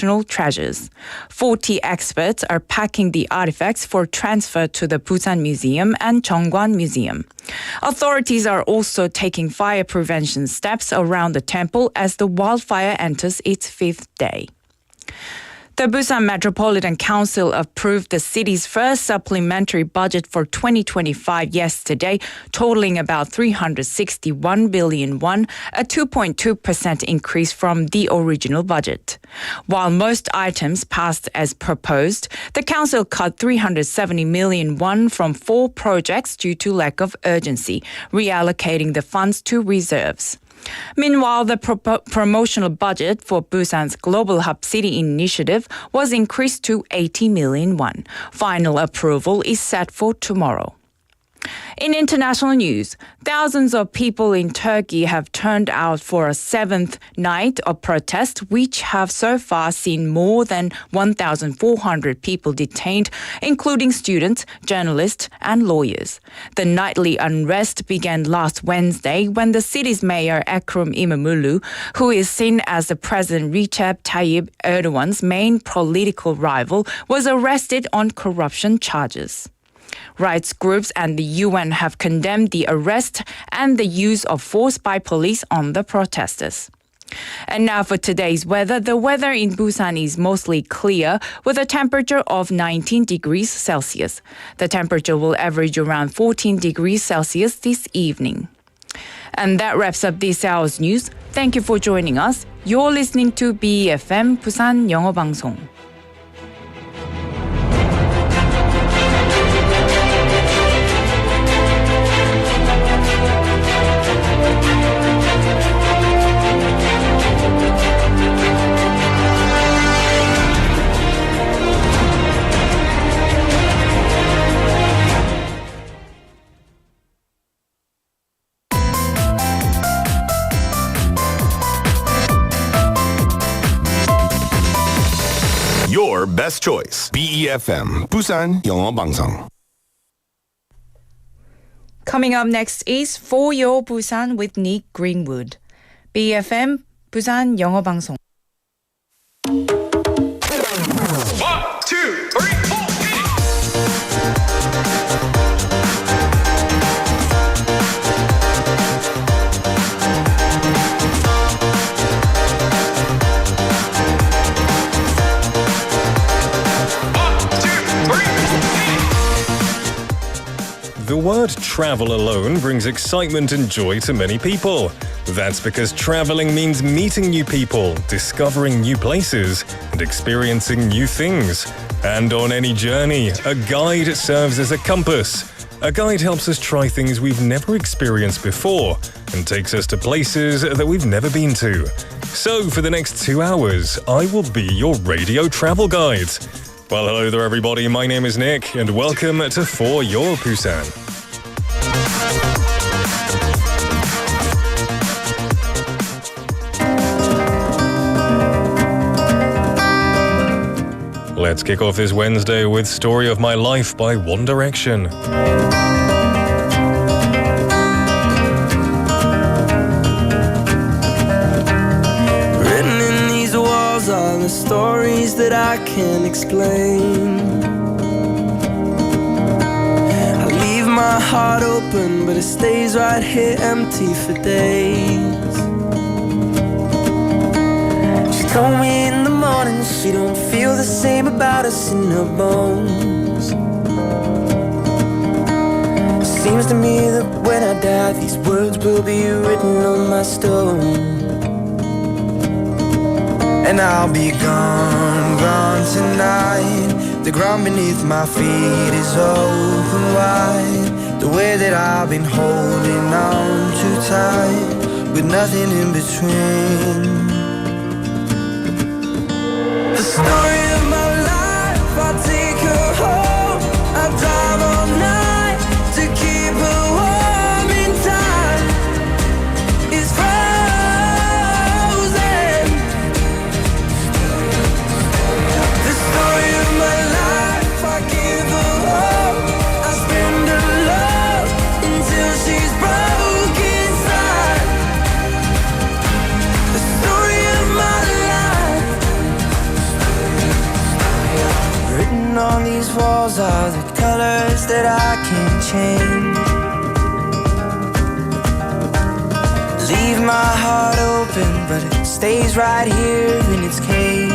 national treasures. 40 experts are packing the artifacts for transfer to the Busan Museum and Jeongwan Museum. Authorities are also taking fire prevention steps around the temple as the wildfire enters its fifth day. The Busan Metropolitan Council approved the city's first supplementary budget for 2025 yesterday, totaling about 361 billion won, a 2.2% increase from the original budget. While most items passed as proposed, the council cut 370 million won from 4 projects due to lack of urgency, reallocating the funds to reserves. Meanwhile, the promotional budget for Busan's Global Hub City initiative was increased to 80 million won. Final approval is set for tomorrow. In international news, thousands of people in Turkey have turned out for a 7th night of protest, which have so far seen more than 1,400 people detained, including students, journalists, and lawyers. The nightly unrest began last Wednesday when the city's mayor Ekrem İmamoğlu, who is seen as the President Recep Tayyip Erdogan's main political rival, was arrested on corruption charges. Rights groups and the UN have condemned the arrest and the use of force by police on the protesters. And now for today's weather. The weather in Busan is mostly clear with a temperature of 19 degrees Celsius. The temperature will average around 14 degrees Celsius this evening. And that wraps up this hour's news. Thank you for joining us. You're listening to BFM 부산영어방송. Your best choice. BEFM 부산영어방송. Coming up next is For Your Busan with Nick Greenwood. BFM 부산영어방송. 1, 2, 3, 4. The word travel alone brings excitement and joy to many people. That's because traveling means meeting new people, discovering new places, and experiencing new things. And on any journey, a guide serves as a compass. A guide helps us try things we've never experienced before and takes us to places that we've never been to. So for the next 2 hours, I will be your radio travel guide. Well, hello there, everybody. My name is Nick, and welcome to For Your Busan. Let's kick off this Wednesday with Story of My Life by One Direction. All the stories that I can't explain. I leave my heart open, but it stays right here empty for days. She told me in the morning she don't feel the same about us in her bones. Seems to me that when I die, these words will be written on my stone. And I'll be gone, gone tonight. The ground beneath my feet is open wide. The way that I've been holding on too tight, with nothing in between. The story of my life, I'll take her home. I'll drive all night to keep her warm in time. It's she's broke inside. The story on these walls are the colors that I can't change. Leave my heart open, but it stays right here in its cage.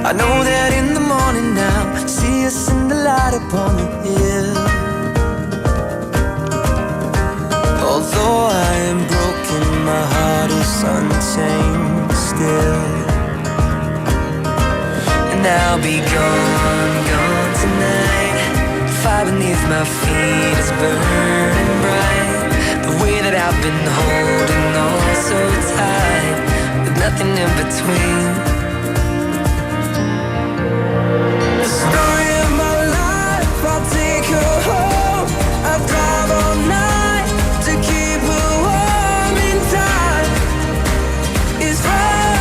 I know that in the morning now, see us in the light upon the hill. Although I am broken, my heart is untamed still. And I'll be gone, gone tonight. Fire beneath my feet is burning bright. The way that I've been holding on so tight, with nothing in between. The story of my life, I'll take her home. I'll drive all night to keep her warm in time. It's frozen.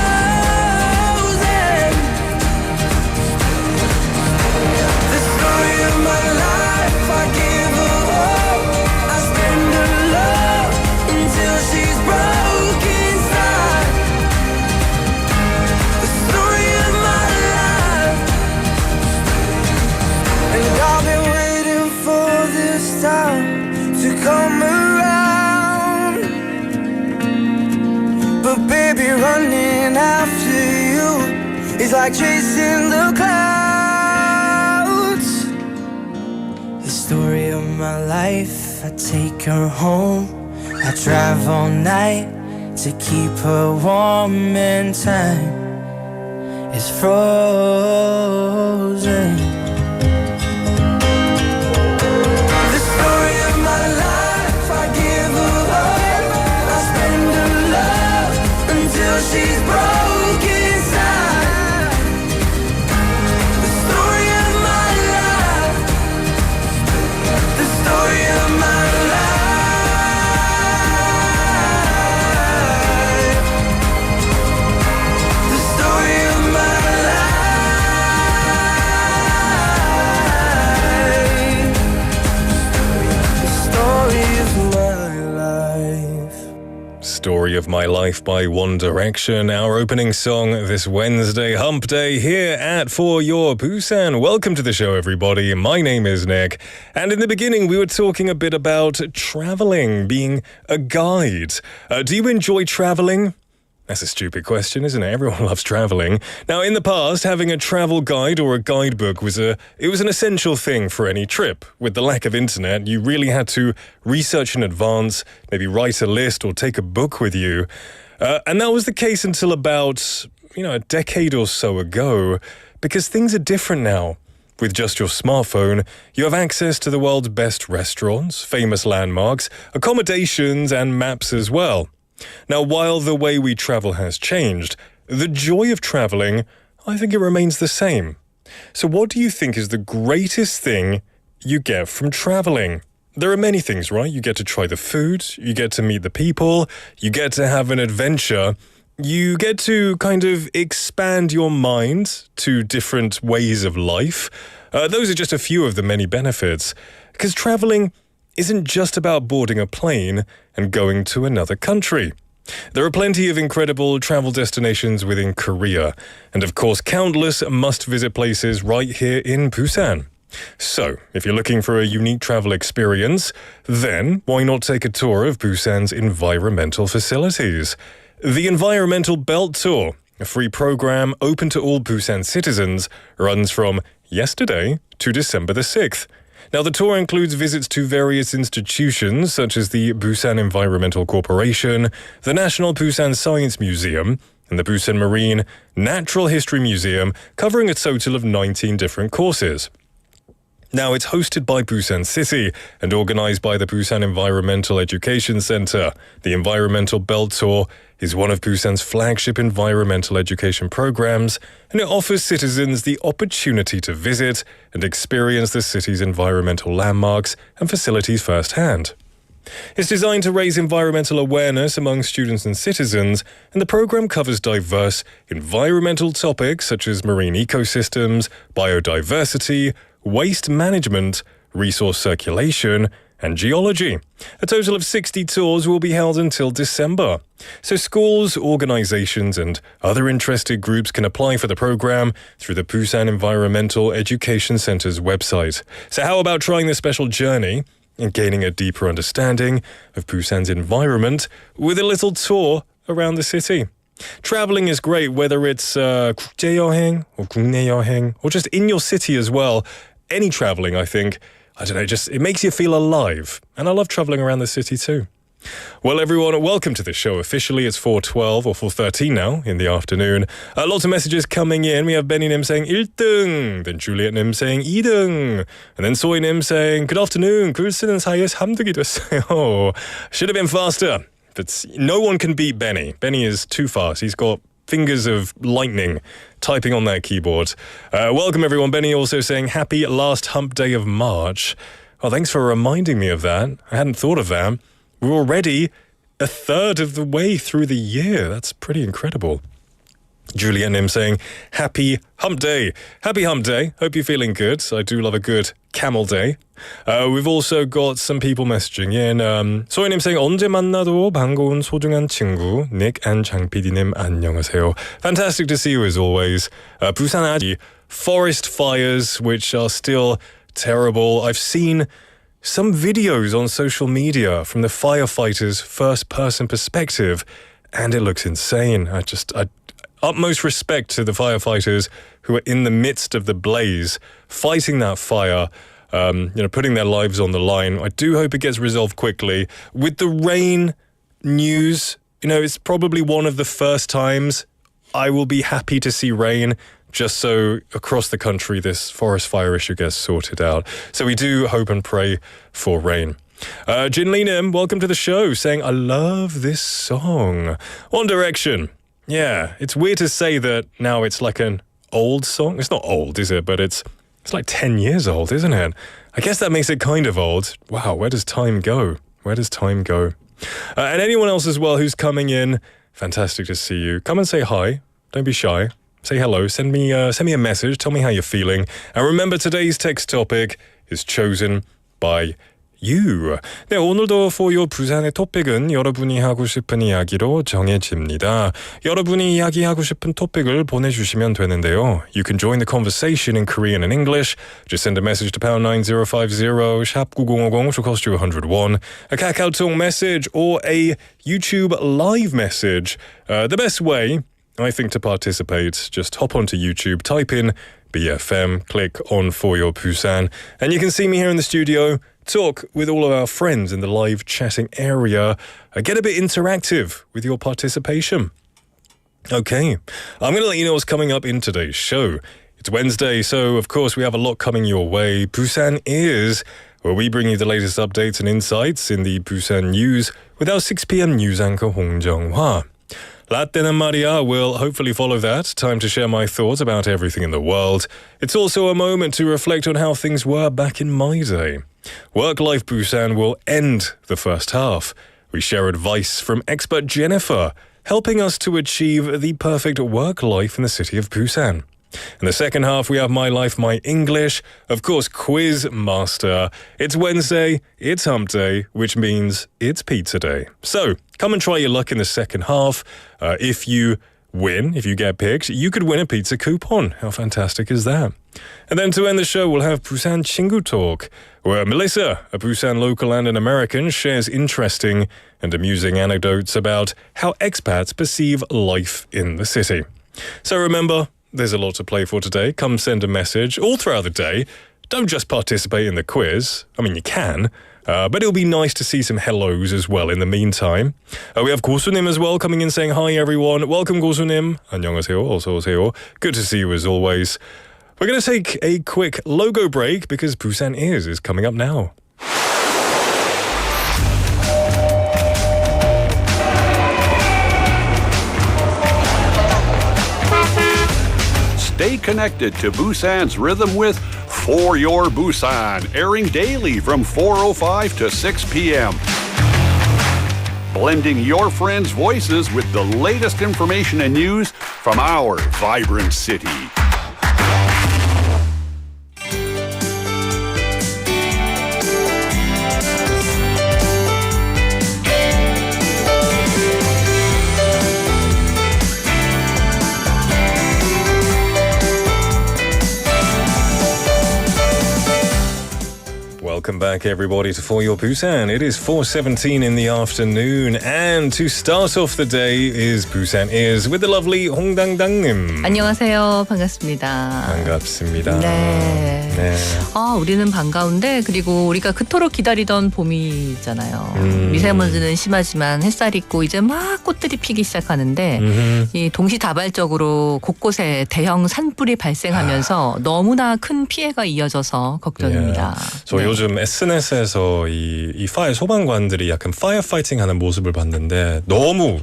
The story of my life, I give her hope. I spend her love until she's broke inside. The story of my life. And I've been waiting for this time to come around. But baby, running after you is like chasing the clouds. The story of my life, I take her home. I drive all night to keep her warm and time is frozen. The story of my life, I give her hope. I spend her love until she's broke inside. The story of my life. The story of my life. The story of my life. The story of my life. Story of My Life by One Direction, our opening song this Wednesday hump day here at For Your Busan. Welcome to the show, everybody. My name is Nick, and in the beginning we were talking a bit about traveling, being a guide. Do you enjoy traveling? That's a stupid question, isn't it? Everyone loves traveling. Now, in the past, having a travel guide or a guidebook was an essential thing for any trip. With the lack of internet, you really had to research in advance, maybe write a list or take a book with you. And that was the case until about, a decade or so ago, because things are different now. With just your smartphone, you have access to the world's best restaurants, famous landmarks, accommodations, and maps as well. Now, while the way we travel has changed, the joy of traveling, I think it remains the same. So what do you think is the greatest thing you get from traveling? There are many things, right? You get to try the food, you get to meet the people, you get to have an adventure, you get to kind of expand your mind to different ways of life. Those are just a few of the many benefits. Because traveling isn't just about boarding a plane and going to another country. There are plenty of incredible travel destinations within Korea, and of course countless must-visit places right here in Busan. So, if you're looking for a unique travel experience, then why not take a tour of Busan's environmental facilities? The Environmental Belt Tour, a free program open to all Busan citizens, runs from yesterday to December the 6th. Now, the tour includes visits to various institutions such as the Busan Environmental Corporation, the National Busan Science Museum, and the Busan Marine Natural History Museum, covering a total of 19 different courses. Now, it's hosted by Busan City and organized by the Busan Environmental Education Center. The Environmental Belt Tour is one of Busan's flagship environmental education programs, and it offers citizens the opportunity to visit and experience the city's environmental landmarks and facilities firsthand. It's designed to raise environmental awareness among students and citizens, and the program covers diverse environmental topics such as marine ecosystems, biodiversity, waste management, resource circulation, and geology. A total of 60 tours will be held until December. So schools, organizations, and other interested groups can apply for the program through the Busan Environmental Education Center's website. So how about trying this special journey and gaining a deeper understanding of Busan's environment with a little tour around the city? Traveling is great, whether it's 국제여행 or 국내여행 or just in your city as well. Any traveling, I think, I don't know, just it makes you feel alive. And I love traveling around the city too. Well, everyone, welcome to the show. Officially, it's 4:12 or 4:13 now in the afternoon. Lots of messages coming in. We have Benny-님 saying 1등, then Juliet-님 saying 2등, and then Soy-님 saying good afternoon. 글 쓰는 사이에 3등이 됐어요. Should have been faster. But no one can beat Benny. Benny is too fast. He's got fingers of lightning typing on that keyboard. Welcome, everyone. Benny also saying happy last hump day of March. Oh, thanks for reminding me of that. I hadn't thought of that. We're already a third of the way through the year. That's pretty incredible. Juliet Nim saying, happy hump day. Happy hump day. Hope you're feeling good. I do love a good camel day. We've also got some people messaging in. 소희님 saying, 언제 만나도 반가운 소중한 친구, Nick and 장PD님 안녕하세요. Fantastic to see you as always. Busan 아직 forest fires, which are still terrible. I've seen some videos on social media from the firefighters' first-person perspective, and it looks insane. Utmost respect to the firefighters who are in the midst of the blaze, fighting that fire, putting their lives on the line. I do hope it gets resolved quickly. With the rain news, it's probably one of the first times I will be happy to see rain, just so across the country this forest fire issue gets sorted out. So we do hope and pray for rain. Jin Lee Nim, welcome to the show, saying, I love this song. One Direction. Yeah, it's weird to say that now it's like an old song. It's not old, is it? But it's like 10 years old, isn't it? I guess that makes it kind of old. Wow, where does time go? Where does time go? And anyone else as well who's coming in, fantastic to see you. Come and say hi. Don't be shy. Say hello. Send me a message. Tell me how you're feeling. And remember, today's text topic is chosen by you. 네, 오늘도 for your 부산의 토픽은 여러분이 하고 싶은 이야기로 정해집니다. 여러분이 이야기하고 싶은 토픽을 보내주시면 되는데요. You can join the conversation in Korean and English. Just send a message to pound 9050 샵 9050, which will cost you 101. A KakaoTalk message or a YouTube live message. The best way, I think, to participate, just hop onto YouTube, type in BFM, click on For Your Busan, and you can see me here in the studio, talk with all of our friends in the live chatting area, get a bit interactive with your participation. Okay, I'm going to let you know what's coming up in today's show. It's Wednesday, so of course we have a lot coming your way. Busan Is, where we bring you the latest updates and insights in the Busan news with our 6 p.m. news anchor Hong Jung-hwa. Latin Maria will hopefully follow that. Time to share my thoughts about everything in the world. It's also a moment to reflect on how things were back in my day. Work-Life Busan will end the first half. We share advice from expert Jennifer, helping us to achieve the perfect work life in the city of Busan. In the second half, we have My Life, My English, of course, Quiz Master. It's Wednesday, it's hump day, which means it's pizza day. So, come and try your luck in the second half. If you win, if you get picked, you could win a pizza coupon. How fantastic is that? And then to end the show, we'll have Busan 친구 Talk, where Melissa, a Busan local and an American, shares interesting and amusing anecdotes about how expats perceive life in the city. So remember, there's a lot to play for today. Come send a message all throughout the day. Don't just participate in the quiz. I mean, you can, but it'll be nice to see some hellos as well in the meantime. We have 고수님 as well coming in saying hi, everyone. Welcome, 고수님. 안녕하세요. 어서 오세요. Good to see you as always. We're going to take a quick logo break because Busan Is coming up now. Stay connected to Busan's rhythm with For Your Busan, airing daily from 4:05 to 6 p.m. Blending your friends' voices with the latest information and news from our vibrant city. Welcome back, everybody, to For Your Busan. It is 4:17 in the afternoon, and to start off the day is Busan Is with the lovely 홍당당님. 안녕하세요. 반갑습니다. 반갑습니다. 네. 네. 우리는 반가운데 그리고 우리가 그토록 기다리던 봄이잖아요. 미세먼지는 심하지만 햇살이 있고 이제 막 꽃들이 피기 시작하는데 이 동시다발적으로 곳곳에 대형 산불이 발생하면서 너무나 큰 피해가 이어져서 걱정입니다. 저 요즘 SNS에서 이 파이어 소방관들이 약간 파이어파이팅 하는 모습을 봤는데 너무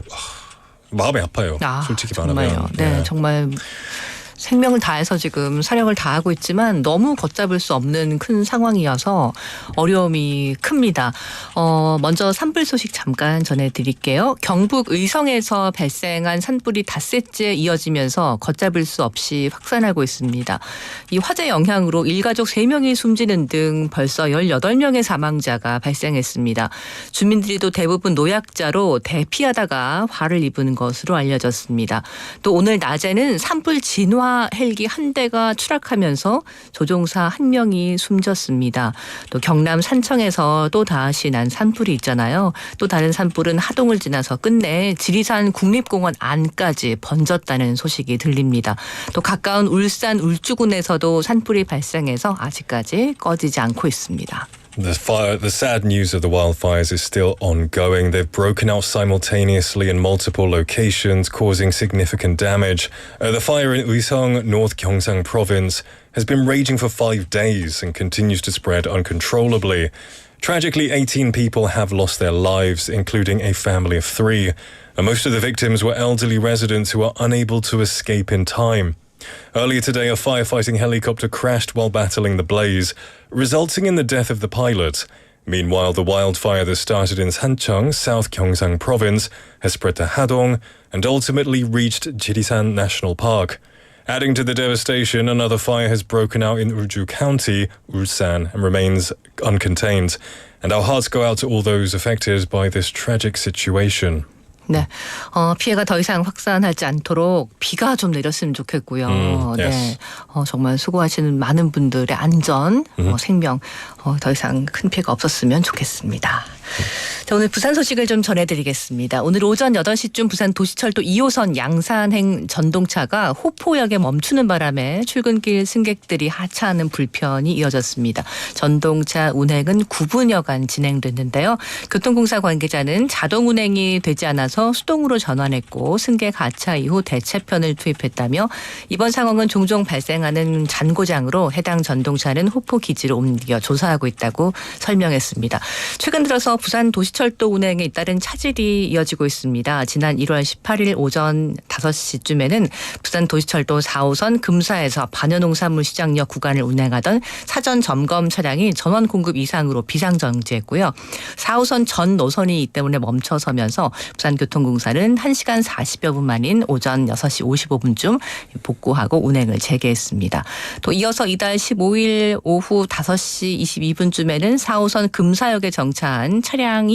마음이 아파요. 솔직히 정말요. 말하면. 네, 정말 생명을 다해서 지금 사력을 다하고 있지만 너무 걷잡을 수 없는 큰 상황이어서 어려움이 큽니다. 먼저 산불 소식 잠깐 전해드릴게요. 경북 의성에서 발생한 산불이 닷새째 이어지면서 걷잡을 수 없이 확산하고 있습니다. 이 화재 영향으로 일가족 3명이 숨지는 등 벌써 18명의 사망자가 발생했습니다. 주민들도 대부분 노약자로 대피하다가 화를 입은 것으로 알려졌습니다. 또 오늘 낮에는 산불 진화 헬기 한 대가 추락하면서 조종사 1명이 숨졌습니다. 또 경남 산청에서 또 다시 난 산불이 있잖아요. 또 다른 산불은 하동을 지나서 끝내 지리산 국립공원 안까지 번졌다는 소식이 들립니다. 또 가까운 울산 울주군에서도 산불이 발생해서 아직까지 꺼지지 않고 있습니다. The sad news of the wildfires is still ongoing. They've broken out simultaneously in multiple locations, causing significant damage. The fire in Uiseong, North Gyeongsang Province, has been raging for 5 days and continues to spread uncontrollably. Tragically, 18 people have lost their lives, including a family of 3. Most of the victims were elderly residents who were unable to escape in time. Earlier today, a firefighting helicopter crashed while battling the blaze, resulting in the death of the pilot. Meanwhile, the wildfire that started in Sancheong, South Gyeongsang Province, has spread to Hadong and ultimately reached Jirisan National Park. Adding to the devastation, another fire has broken out in Ulju County, Ulsan, and remains uncontained. And our hearts go out to all those affected by this tragic situation. 네, 피해가 더 이상 확산하지 않도록 비가 좀 내렸으면 좋겠고요. 네, 정말 수고하시는 많은 분들의 안전, 생명, 더 이상 큰 피해가 없었으면 좋겠습니다. 자, 오늘 부산 소식을 좀 전해드리겠습니다. 오늘 오전 8시쯤 부산 도시철도 2호선 양산행 전동차가 호포역에 멈추는 바람에 출근길 승객들이 하차하는 불편이 이어졌습니다. 전동차 운행은 9분여간 진행됐는데요. 교통공사 관계자는 자동 운행이 되지 않아서 수동으로 전환했고 승객 하차 이후 대체편을 투입했다며 이번 상황은 종종 발생하는 잔고장으로 해당 전동차는 호포 기지로 옮겨 조사하고 있다고 설명했습니다. 최근 들어서 부산 도시철도 운행에 잇따른 차질이 이어지고 있습니다. 지난 1월 18일 오전 5시쯤에는 부산 도시철도 4호선 금사에서 반려농산물 시장역 구간을 운행하던 사전 점검 차량이 전원 공급 이상으로 비상정지했고요. 4호선 전 노선이 이 때문에 멈춰서면서 부산교통공사는 1시간 40여 분 만인 오전 6시 55분쯤 복구하고 운행을 재개했습니다. 또 이어서 이달 15일 오후 5시 22분쯤에는 4호선 금사역에 정차한 차량이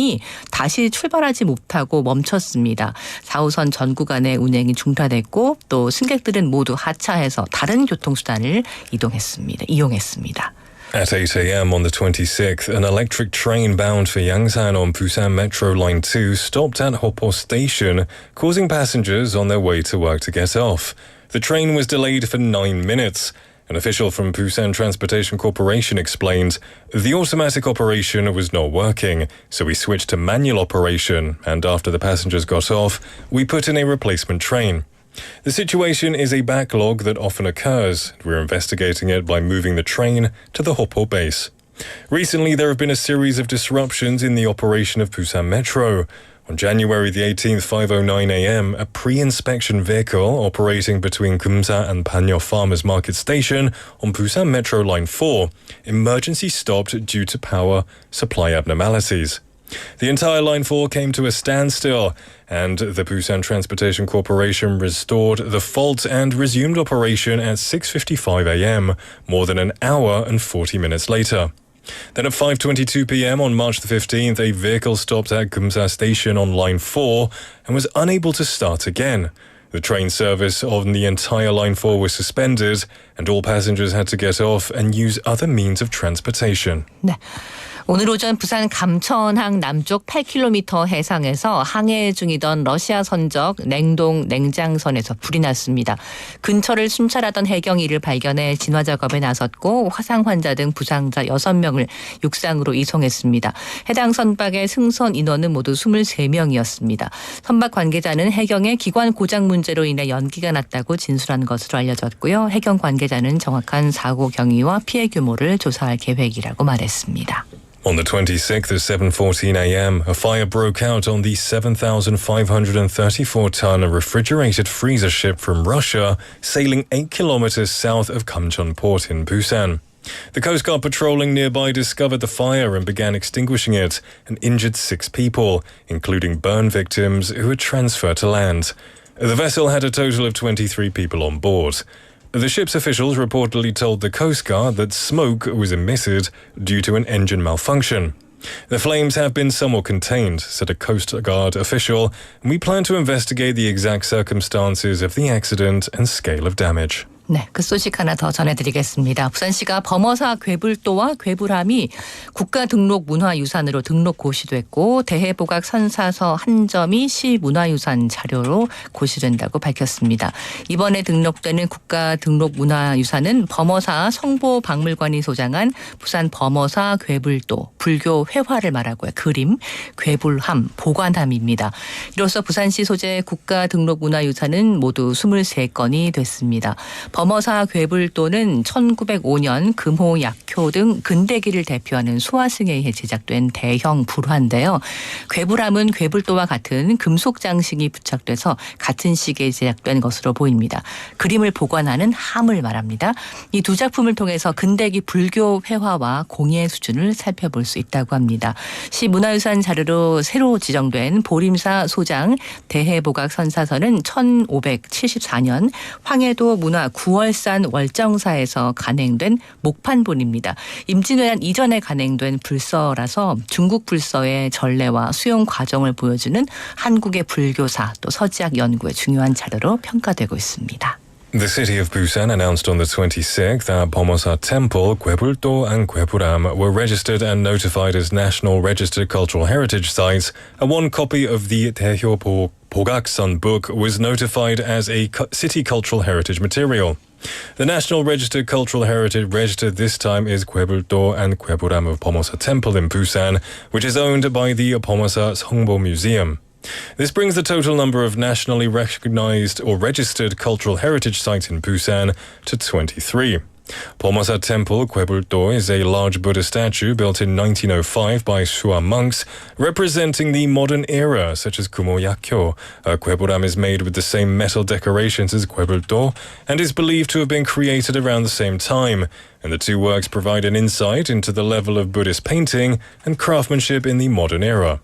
다시 출발하지 못하고 멈췄습니다. 4호선 전 구간의 운행이 중단됐고 또 승객들은 모두 하차해서 다른 교통수단을 이용했습니다. At 8 a.m. on the 26th, an electric train bound for Yangsan on Busan Metro Line 2 stopped at Hoppo Station, causing passengers on their way to work to get off. The train was delayed for 9 minutes. An official from Busan Transportation Corporation explained, the automatic operation was not working, so we switched to manual operation, and after the passengers got off, we put in a replacement train. The situation is a backlog that often occurs. We're investigating it by moving the train to the Hoppo base. Recently, there have been a series of disruptions in the operation of Busan Metro. On January the 18th, 5:09 a.m., a pre-inspection vehicle operating between Kumsa and Panyo Farmers Market Station on Busan Metro Line 4 emergency stopped due to power supply abnormalities. The entire Line 4 came to a standstill, and the Busan Transportation Corporation restored the fault and resumed operation at 6:55 a.m., more than an hour and 40 minutes later. Then at 5:22 p.m. on March the 15th, a vehicle stopped at Kumsa Station on Line 4 and was unable to start again. The train service on the entire Line 4 was suspended and all passengers had to get off and use other means of transportation. 네. 오늘 오전 부산 감천항 남쪽 8km 해상에서 항해 중이던 러시아 선적 냉동 냉장선에서 불이 났습니다. 근처를 순찰하던 해경이 이를 발견해 진화 작업에 나섰고 화상 환자 등 부상자 6명을 육상으로 이송했습니다. 해당 선박의 승선 인원은 모두 23명이었습니다. 선박 관계자는 해경의 기관 고장 문제로 인해 연기가 났다고 진술한 것으로 알려졌고요. 해경 관계자는 정확한 사고 경위와 피해 규모를 조사할 계획이라고 말했습니다. On the 26th at 7:14 a.m., a fire broke out on the 7,534-ton refrigerated freezer ship from Russia, sailing 8 kilometers south of Kamcheon Port in Busan. The Coast Guard patrolling nearby discovered the fire and began extinguishing it and injured 6 people, including burn victims who were transferred to land. The vessel had a total of 23 people on board. The ship's officials reportedly told the Coast Guard that smoke was emitted due to an engine malfunction. The flames have been somewhat contained, said a Coast Guard official, and we plan to investigate the exact circumstances of the accident and scale of damage. 네, 그 소식 하나 더 전해드리겠습니다. 부산시가 범어사 궤불도와 궤불함이 국가등록문화유산으로 등록 고시됐고 대해보각 선사서 한 점이 시문화유산 자료로 고시된다고 밝혔습니다. 이번에 등록되는 국가등록문화유산은 범어사 성보박물관이 소장한 부산 범어사 궤불도, 불교 회화를 말하고요. 그림, 궤불함, 보관함입니다. 이로써 부산시 소재 국가등록문화유산은 모두 23건이 됐습니다. 범어사 궤불도는 1905년 금호 약효 등 근대기를 대표하는 수화승에 의해 제작된 대형 불화인데요. 궤불함은 궤불도와 같은 금속 장식이 부착돼서 같은 시기에 제작된 것으로 보입니다. 그림을 보관하는 함을 말합니다. 이 두 작품을 통해서 근대기 불교 회화와 공예 수준을 살펴볼 수 있다고 합니다. 시 문화유산 자료로 새로 지정된 보림사 소장 대해보각 선사서는 1574년 황해도 문화 구월산 월정사에서 간행된 목판본입니다. 임진왜란 이전에 간행된 불서라서 중국 불서의 전례와 수용 과정을 보여주는 한국의 불교사 또 서지학 연구의 중요한 자료로 평가되고 있습니다. The city of Busan announced on the 26th that Pomosa Temple, Gwaebuldo and Gwaeburam were registered and notified as National Registered Cultural Heritage Sites, and one copy of the Daehyo Bogaksan book was notified as a city cultural heritage material. The National Registered Cultural Heritage registered this time is Gwaebuldo and Gwaeburam of Pomosa Temple in Busan, which is owned by the Pomosa Seongbo Museum. This brings the total number of nationally recognized or registered cultural heritage sites in Busan to 23. Pomosa Temple, Gwaebuldo, is a large Buddha statue built in 1905 by Sua monks, representing the modern era, such as Kumo Yakkyo. Gwaeburam is made with the same metal decorations as Gwaebuldo and is believed to have been created around the same time, and the two works provide an insight into the level of Buddhist painting and craftsmanship in the modern era.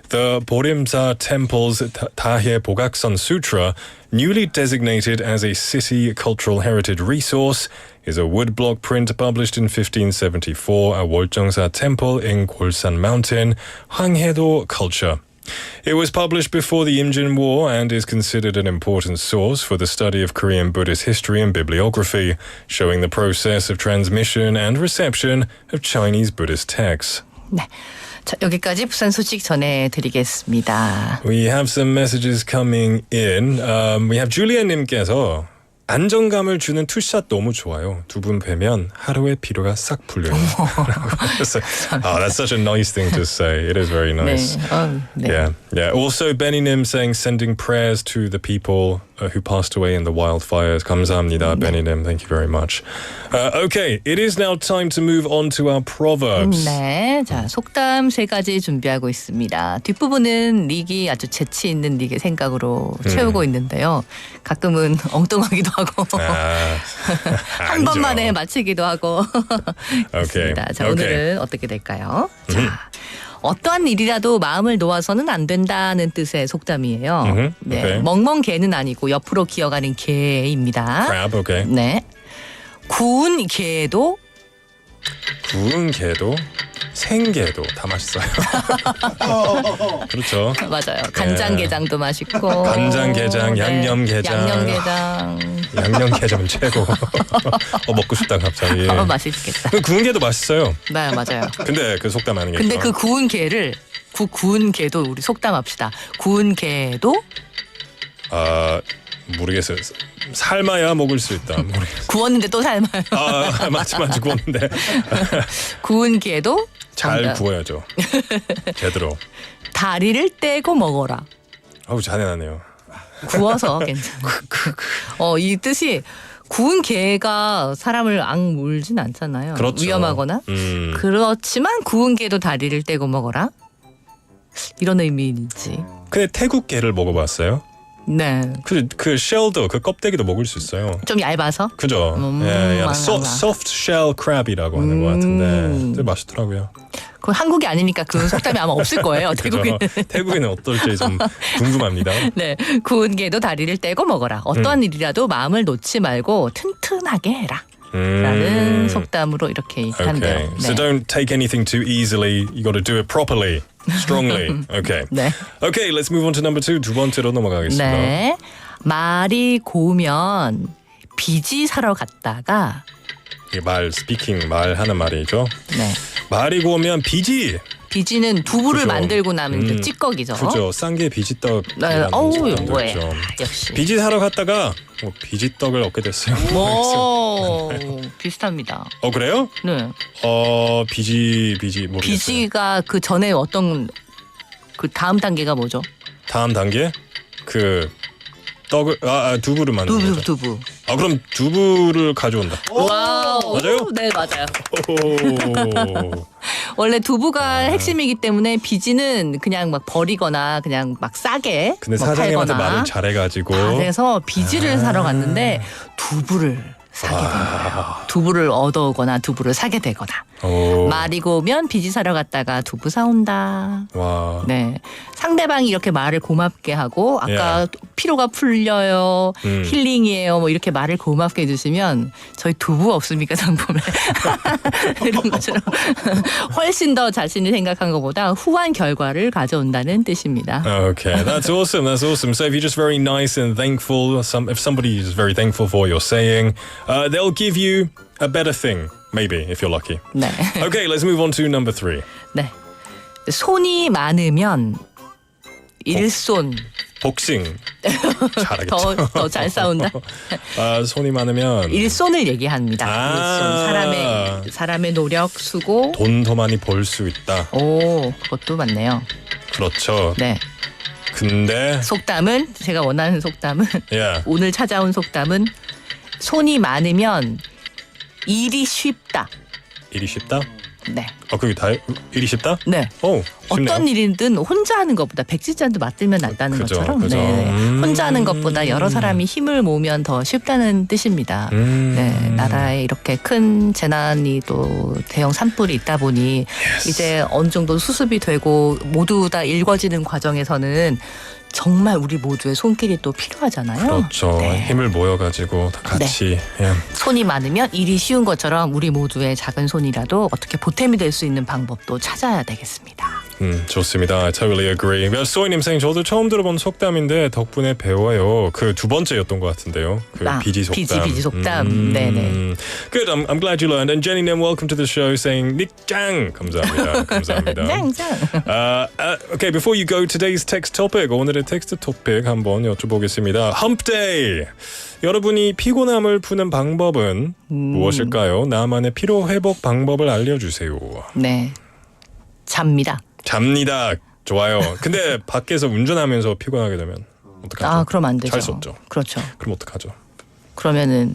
The Borimsa Temple's Daehye Bogaksan Sutra, newly designated as a city cultural heritage resource, is a woodblock print published in 1574 at Woljeongsa Temple in Golsan Mountain, Hwanghae-do culture. It was published before the Imjin War and is considered an important source for the study of Korean Buddhist history and bibliography, showing the process of transmission and reception of Chinese Buddhist texts. 네. 자, 여기까지 부산 소식 전해드리겠습니다. We have some messages coming in. We have Julia-님께서 안정감을 주는 투샷 너무 좋아요. 두 분 뵈면 하루의 피로가 싹 풀려요. That's such a nice thing to say. It is very nice. 네. 네. Yeah. Also, Benny-님 saying sending prayers to the people who passed away in the wildfires. 감사합니다, Benny-님. Thank you very much. Okay, it is now time to move on to our Proverbs. 네, 자 속담 3가지 준비하고 있습니다. 뒷부분은 릭이 아주 재치 있는 릭의 생각으로 채우고 있는데요. 가끔은 엉뚱하기도 하고 한 번만에 맞히기도 하고 있습니다. 자, 오늘은 어떻게 될까요? 자, 어떠한 일이라도 마음을 놓아서는 안 된다는 뜻의 속담이에요. 네, okay. 멍멍 개는 아니고 옆으로 기어가는 개입니다. Crab, okay. 네, 구운 개도 구운 개도 생게도 다 맛있어요. 그렇죠. 맞아요. 간장게장도 맛있고. 간장게장, 양념게장. 양념게장은 최고. 먹고 싶다 갑자기. 맛있겠다. 구운 게도 맛있어요. 네, 맞아요. 근데 그 속담 아니겠죠? 근데 그 구운 게를 구운 게도 우리 속담합시다. 구운 게도 모르겠어요. 삶아야 먹을 수 있다. 모르겠어요. 구웠는데 또 삶아요. 맞지 구웠는데. 구운 게도 잘 정답. 구워야죠. 제대로. 다리를 떼고 먹어라. 아우 잔인하네요. 구워서 괜찮아. 이 뜻이 구운 게가 사람을 물진 않잖아요. 그렇죠. 위험하거나. 그렇지만 구운 게도 다리를 떼고 먹어라. 이런 의미인지. 근데 태국 게를 먹어봤어요? 네. 그 쉘도 그 껍데기도 먹을 수 있어요. 좀 얇아서. 그죠? soft shell crab이라고 하는 것 같은데 되게 맛있더라고요. 그 한국이 아니니까 그 속담이 아마 없을 거예요. 태국에는. 태국에는 어떨지 좀 궁금합니다. 네, 구운 게도 다리를 떼고 먹어라. 어떠한 일이라도 마음을 놓지 말고 튼튼하게 해라. 라는 속담으로 이렇게 한대요. Okay. So don't take anything too easily. You got to do it properly, strongly. Okay. 네. Okay, let's move on to number 2. 두 번째로 넘어가겠습니다. 네. 말이 고우면 비지 사러 갔다가 말하는 말이죠. 네. 말이 고우면 비지. 비지는 두부를 그죠. 만들고 나면 그 찌꺼기죠. 그죠. 싼게 비지떡. 네. 어우, 뭐야. 역시. 비지 사러 갔다가 비지떡을 얻게 됐어요. 오, 비슷합니다. 그래요? 네. 비지 모르겠어요. 비지가 그 전에 어떤 그 다음 단계가 뭐죠? 다음 단계? 그 떡을 두부를 만드는 거죠. 두부. 그럼 두부를 가져온다. 와우. 맞아요? 네, 맞아요. 원래 두부가 핵심이기 때문에 비지는 그냥 막 버리거나 그냥 막 싸게 근데 뭐 사장님한테 팔거나. 말을 잘해가지고 그래서 비지를 사러 갔는데 두부를 사게 된 거예요. 두부를 얻어오거나 두부를 사게 되거나. 말이 고우면 비지 사러 갔다가 두부 사온다. 와. 네, 상대방이 이렇게 말을 고맙게 하고 아까 피로가 풀려요, 힐링이에요, 뭐 이렇게 말을 고맙게 해주시면 저희 두부 없습니까 상품에 이런 것처럼 훨씬 더 자신이 생각한 것보다 후한 결과를 가져온다는 뜻입니다. Okay, that's awesome. That's awesome. So if you're just very nice and thankful, if somebody is very thankful for what you're saying, they'll give you a better thing. Maybe, if you're lucky. 네. Okay, let's move on to number 3. 네. 손이 많으면 일손. 복싱. 잘하겠죠. 더 잘 싸운다. 손이 많으면 일손을 얘기합니다. 일손. 사람의 노력, 수고. 돈 더 많이 벌 수 있다. 오, 그것도 맞네요. 그렇죠. 네. 근데 속담은 제가 원하는 속담은 Yeah. 오늘 찾아온 속담은 손이 많으면 일이 쉽다. 일이 쉽다? 네. 그게 다 일이 쉽다? 네. 쉽네요. 어떤 일이든 혼자 하는 것보다 백지잔도 맞들면 낫다는 그죠, 것처럼 그죠. 네. 혼자 하는 것보다 여러 사람이 힘을 모으면 더 쉽다는 뜻입니다. 네. 나라에 이렇게 큰 재난이 또 대형 산불이 있다 보니 이제 어느 정도 수습이 되고 모두 다 일궈지는 과정에서는 정말 우리 모두의 손길이 또 필요하잖아요. 그렇죠. 네. 힘을 모여가지고 다 같이. 손이 많으면 일이 쉬운 것처럼 우리 모두의 작은 손이라도 어떻게 보탬이 될 수 있는 방법도 찾아야 되겠습니다. 좋습니다. I totally agree. 소희님 생 저도 처음 들어본 속담인데 덕분에 배워요. 그 두 번째였던 것 같은데요. 그 비지 속담. 비지 속담. 네네. Good. I'm glad you learned. And Jenny Nim, welcome to the show. Saying 닉짱 감사합니다. 감사합니다. Okay, before you go, today's text topic. 오늘의 텍스트 토픽 한번 여쭤보겠습니다. Hump Day. 여러분이 피곤함을 푸는 방법은 무엇일까요? 나만의 피로 회복 방법을 알려주세요. 네. 잡니다. 잡니다. 좋아요. 근데 밖에서 운전하면서 피곤하게 되면 어떡하죠? 그럼 안 되죠. 잘 수 없죠. 그렇죠. 그럼 어떡하죠? 그러면은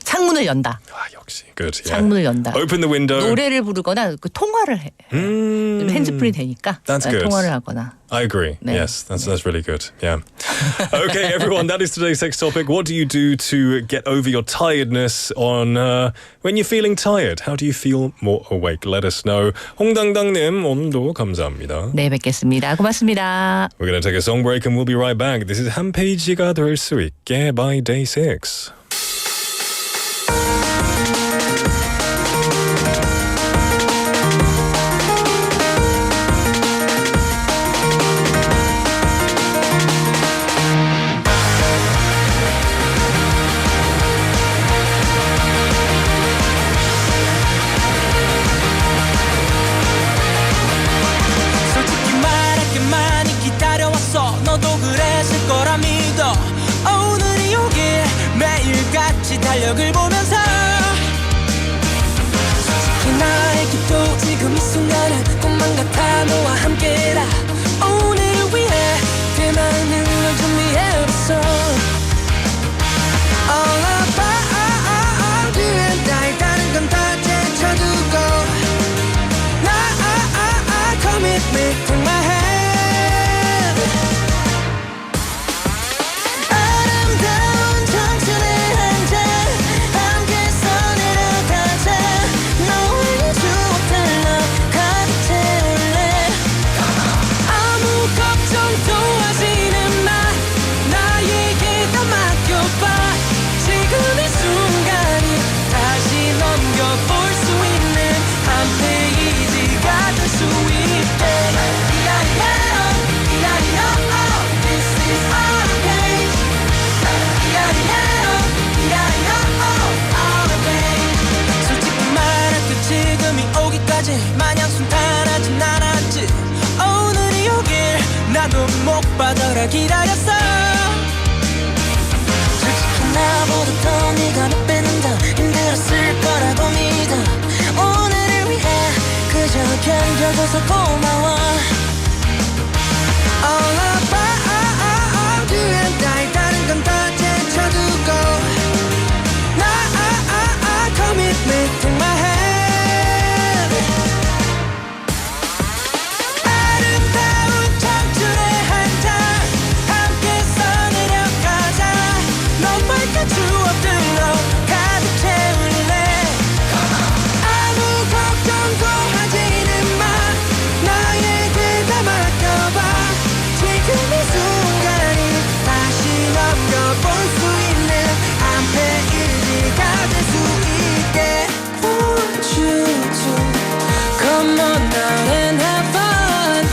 창문을 연다. 역시. Good. 창문을 연다. Open the window. 노래를 부르거나 그 통화를 해. 핸즈프리 되니까 That's good. 통화를 하거나. I agree. 네. Yes, that's really good. Yeah. Okay, everyone, that is today's sex topic. What do you do to get over your tiredness on when you're feeling tired? How do you feel more awake? Let us know. 홍당당님 오늘도 감사합니다. 네, 뵙겠습니다. 고맙습니다. We're going to take a song break and we'll be right back. This is 한 페이지가 될 수 있게 by Day 6. 달력을 보면서 솔직히 나에게도 지금 이 순간은 꿈만 같아. 너와 함께라. 오늘을 위해 대만을 준비해봤어. All about you and I. 다른 건 다 제쳐두고 Commitment in my hand. 아름다운 청춘의 한 잔 함께서 내려가자. 너의 추억들로 가득 채울래. 아무 걱정도 하지는 마. 나에게 다 맡겨봐. 지금 이 순간이 다시 넘겨볼 수 있는 한 페이지가 될 수 있게. 솔직히 말할게 지금이 오기까지 마냥 순탄하진 않았지. 오늘이 오길 나도 못 받아라 기다렸어. 솔직히 나보다 더 네가 몇 배는 더 힘들었을 거라고 믿어. 오늘을 위해 그저 견뎌줘서 고마워. All about you and I. 다른 건 다 제쳐두고 Commitment in my hand. 아름다운 청춘의 한 잔 함께서 내려가자. 너만큼 추억들로 가득 채울래. 아무 걱정도 하지는 마. 나에게 다 맡겨봐. 지금 이 순간이 다시 넘겨볼 수 있는 한 페이지가 될 수 있게. Want you to come on now and have fun.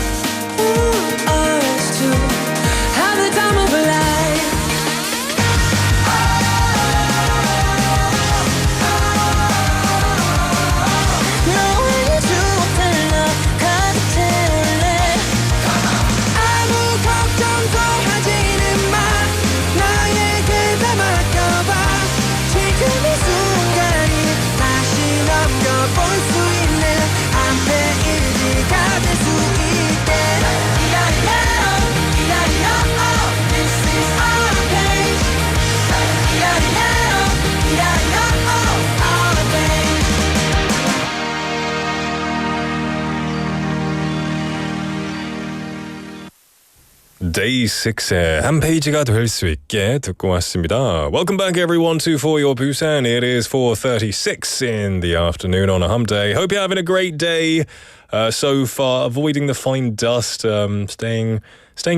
Want us to have the time of our life. 너의 추억들로 가득 채울래. 아무 걱정도 하지는 마. 나에게 다 맡겨봐. 지금 이 순간이 다시 넘겨볼 수 있는 한 페이지가 될 수 있게. This is our page. All the page. Day 6의 한 페이지가 될 수 있게 듣고 왔습니다. Welcome back everyone to For Your Busan. It is 4:36 in the afternoon on a hump day. Hope you're having a great day so far. Avoiding the fine dust, staying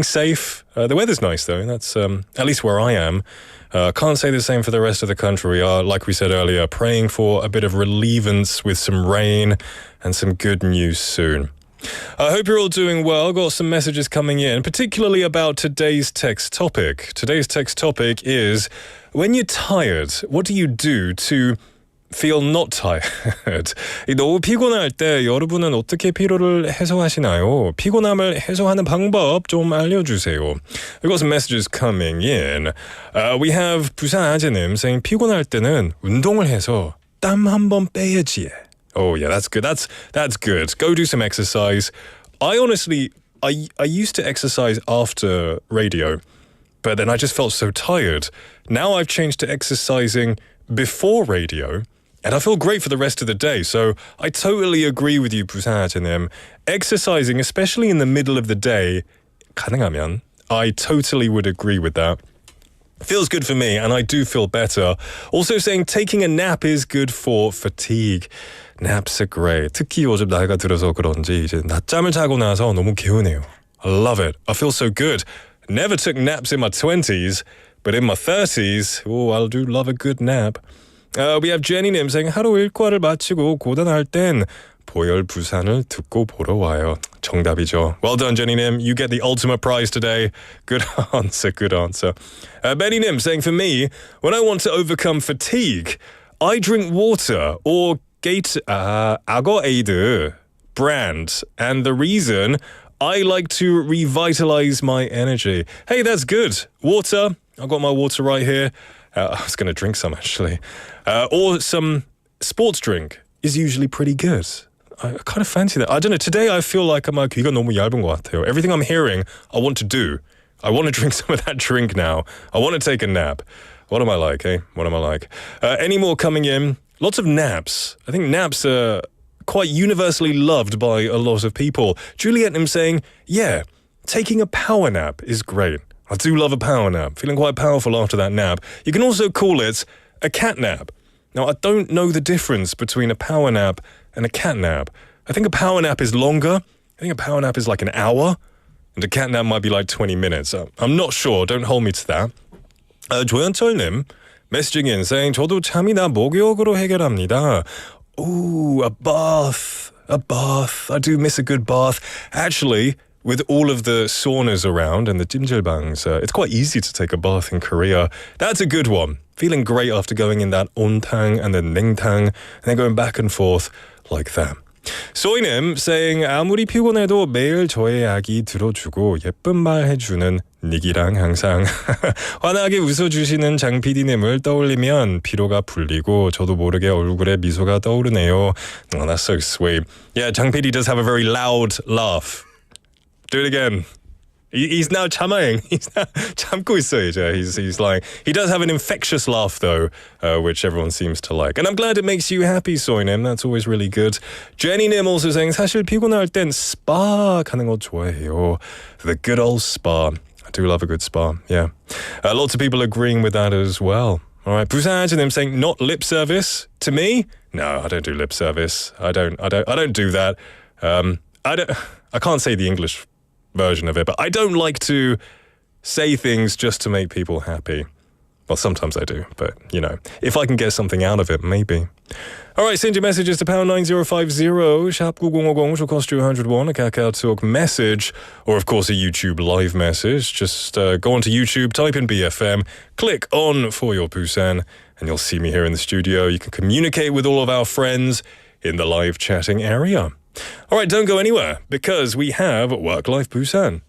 safe. The weather's nice though. That's at least where I am. Can't say the same for the rest of the country. We are, like we said earlier, praying for a bit of relievance with some rain and some good news soon. I hope you're all doing well. Got some messages coming in, particularly about today's text topic. Today's text topic is, when you're tired, what do you do to feel not tired? 너무 피곤할 때 여러분은 어떻게 피로를 해소하시나요? 피곤함을 해소하는 방법 좀 알려주세요. We've got some messages coming in. We have 부산 아재님 saying, 피곤할 때는 운동을 해서 땀 한 번 빼야지. Oh yeah, that's good. That's good. Go do some exercise. I honestly, I used to exercise after radio, but then I just felt so tired. Now I've changed to exercising before radio, and I feel great for the rest of the day. So I totally agree with you, 부산 아재님. Exercising, especially in the middle of the day, 가능하면, I totally would agree with that. Feels good for me, and I do feel better. Also saying taking a nap is good for fatigue. Naps are great. 특히 요즘 나이가 들어서 그런지 이제 낮잠을 자고 나서 너무 개운해요. I love it. I feel so good. Never took naps in my 20s, but in my 30s, oh, I do love a good nap. We have Jenny님 saying, 하루 일과를 마치고 고단할 땐 보열 부산을 듣고 보러 와요. 정답이죠. Well done, Jenny님. You get the ultimate prize today. Good answer, good answer. Benny님 saying, for me, when I want to overcome fatigue, I drink water or Gatorade brand. And the reason, I like to revitalize my energy. Hey, that's good. Water. I've got my water right here. I was going to drink some actually. Or some sports drink is usually pretty good. I kind of fancy that. I don't know. Today I feel like my 귀가 너무 얇은 것 같아요. Everything I'm hearing, I want to do. I want to drink some of that drink now. I want to take a nap. What am I like, eh? What am I like? Any more coming in? Lots of naps. I think naps are quite universally loved by a lot of people. Julietnim saying, yeah, taking a power nap is great. I do love a power nap. Feeling quite powerful after that nap. You can also call it a cat nap. Now, I don't know the difference between a power nap and a cat nap. I think a power nap is longer. I think a power nap is like an hour. And a cat nap might be like 20 minutes. I'm not sure. Don't hold me to that. 조현철님 messaging in saying 저도 잠이나 목욕으로 해결합니다. Ooh, a bath. I do miss a good bath. Actually, with all of the saunas around and the 찜질방s, it's quite easy to take a bath in Korea. That's a good one. Feeling great after going in that ontang and then 냉탕 and then going back and forth like that. 소이님 saying 아무리 피곤해도 매일 저의 이야기 들어주고 예쁜 말 해주는 닉이랑 항상 환하게 웃어주시는 장 PD님을 떠올리면 피로가 풀리고 저도 모르게 얼굴에 미소가 떠오르네요. Oh, that's so sweet. Yeah, 장 PD does have a very loud laugh. Do it again. He's now 참아잉. He's now 참고 있어 이제. He's like, he does have an infectious laugh though, which everyone seems to like. And I'm glad it makes you happy, 소이님. That's always really good. Jenny님 also saying 사실 피곤할 땐 스파 가는 거 좋아해요. The good old spa. I do love a good spa. Yeah. Lots of people agreeing with that as well. All right. 부산님 saying not lip service to me. No, I don't do lip service. I don't do that. I can't say the English version of it, but I don't like to say things just to make people happy. Well, sometimes I do, but, you know, if I can get something out of it, maybe. All right, send your messages to pound 9050, sharp 9050, which will cost you 101, a Kakao Talk message, or, of course, a YouTube live message. Just go onto YouTube, type in BFM, click on For Your Busan, and you'll see me here in the studio. You can communicate with all of our friends in the live chatting area. All right, don't go anywhere, because we have Work Life Busan.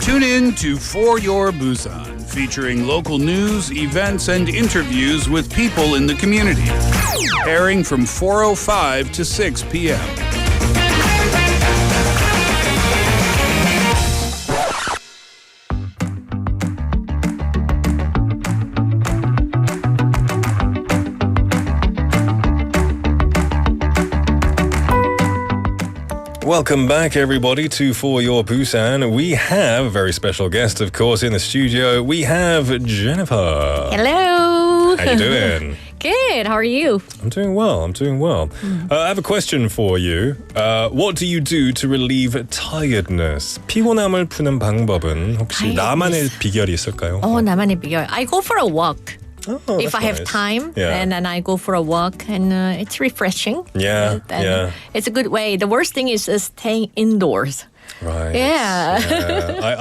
Tune in to For Your Busan, featuring local news, events, and interviews with people in the community. Airing from 4:05 to 6 p.m. Welcome back, everybody, to For Your Busan. We have a very special guest, of course, in the studio. We have Jennifer. Hello. How you doing? Good. How are you? I'm doing well. I have a question for you. What do you do to relieve tiredness? 피곤함을 푸는 방법은 혹시 나만의 비결이 있을까요? 나만의 비결. I go for a walk. Oh, if I have nice. time, Yeah. and then I go for a walk, and it's refreshing. Yeah, And yeah. It's a good way. The worst thing is staying indoors. Right. Yeah.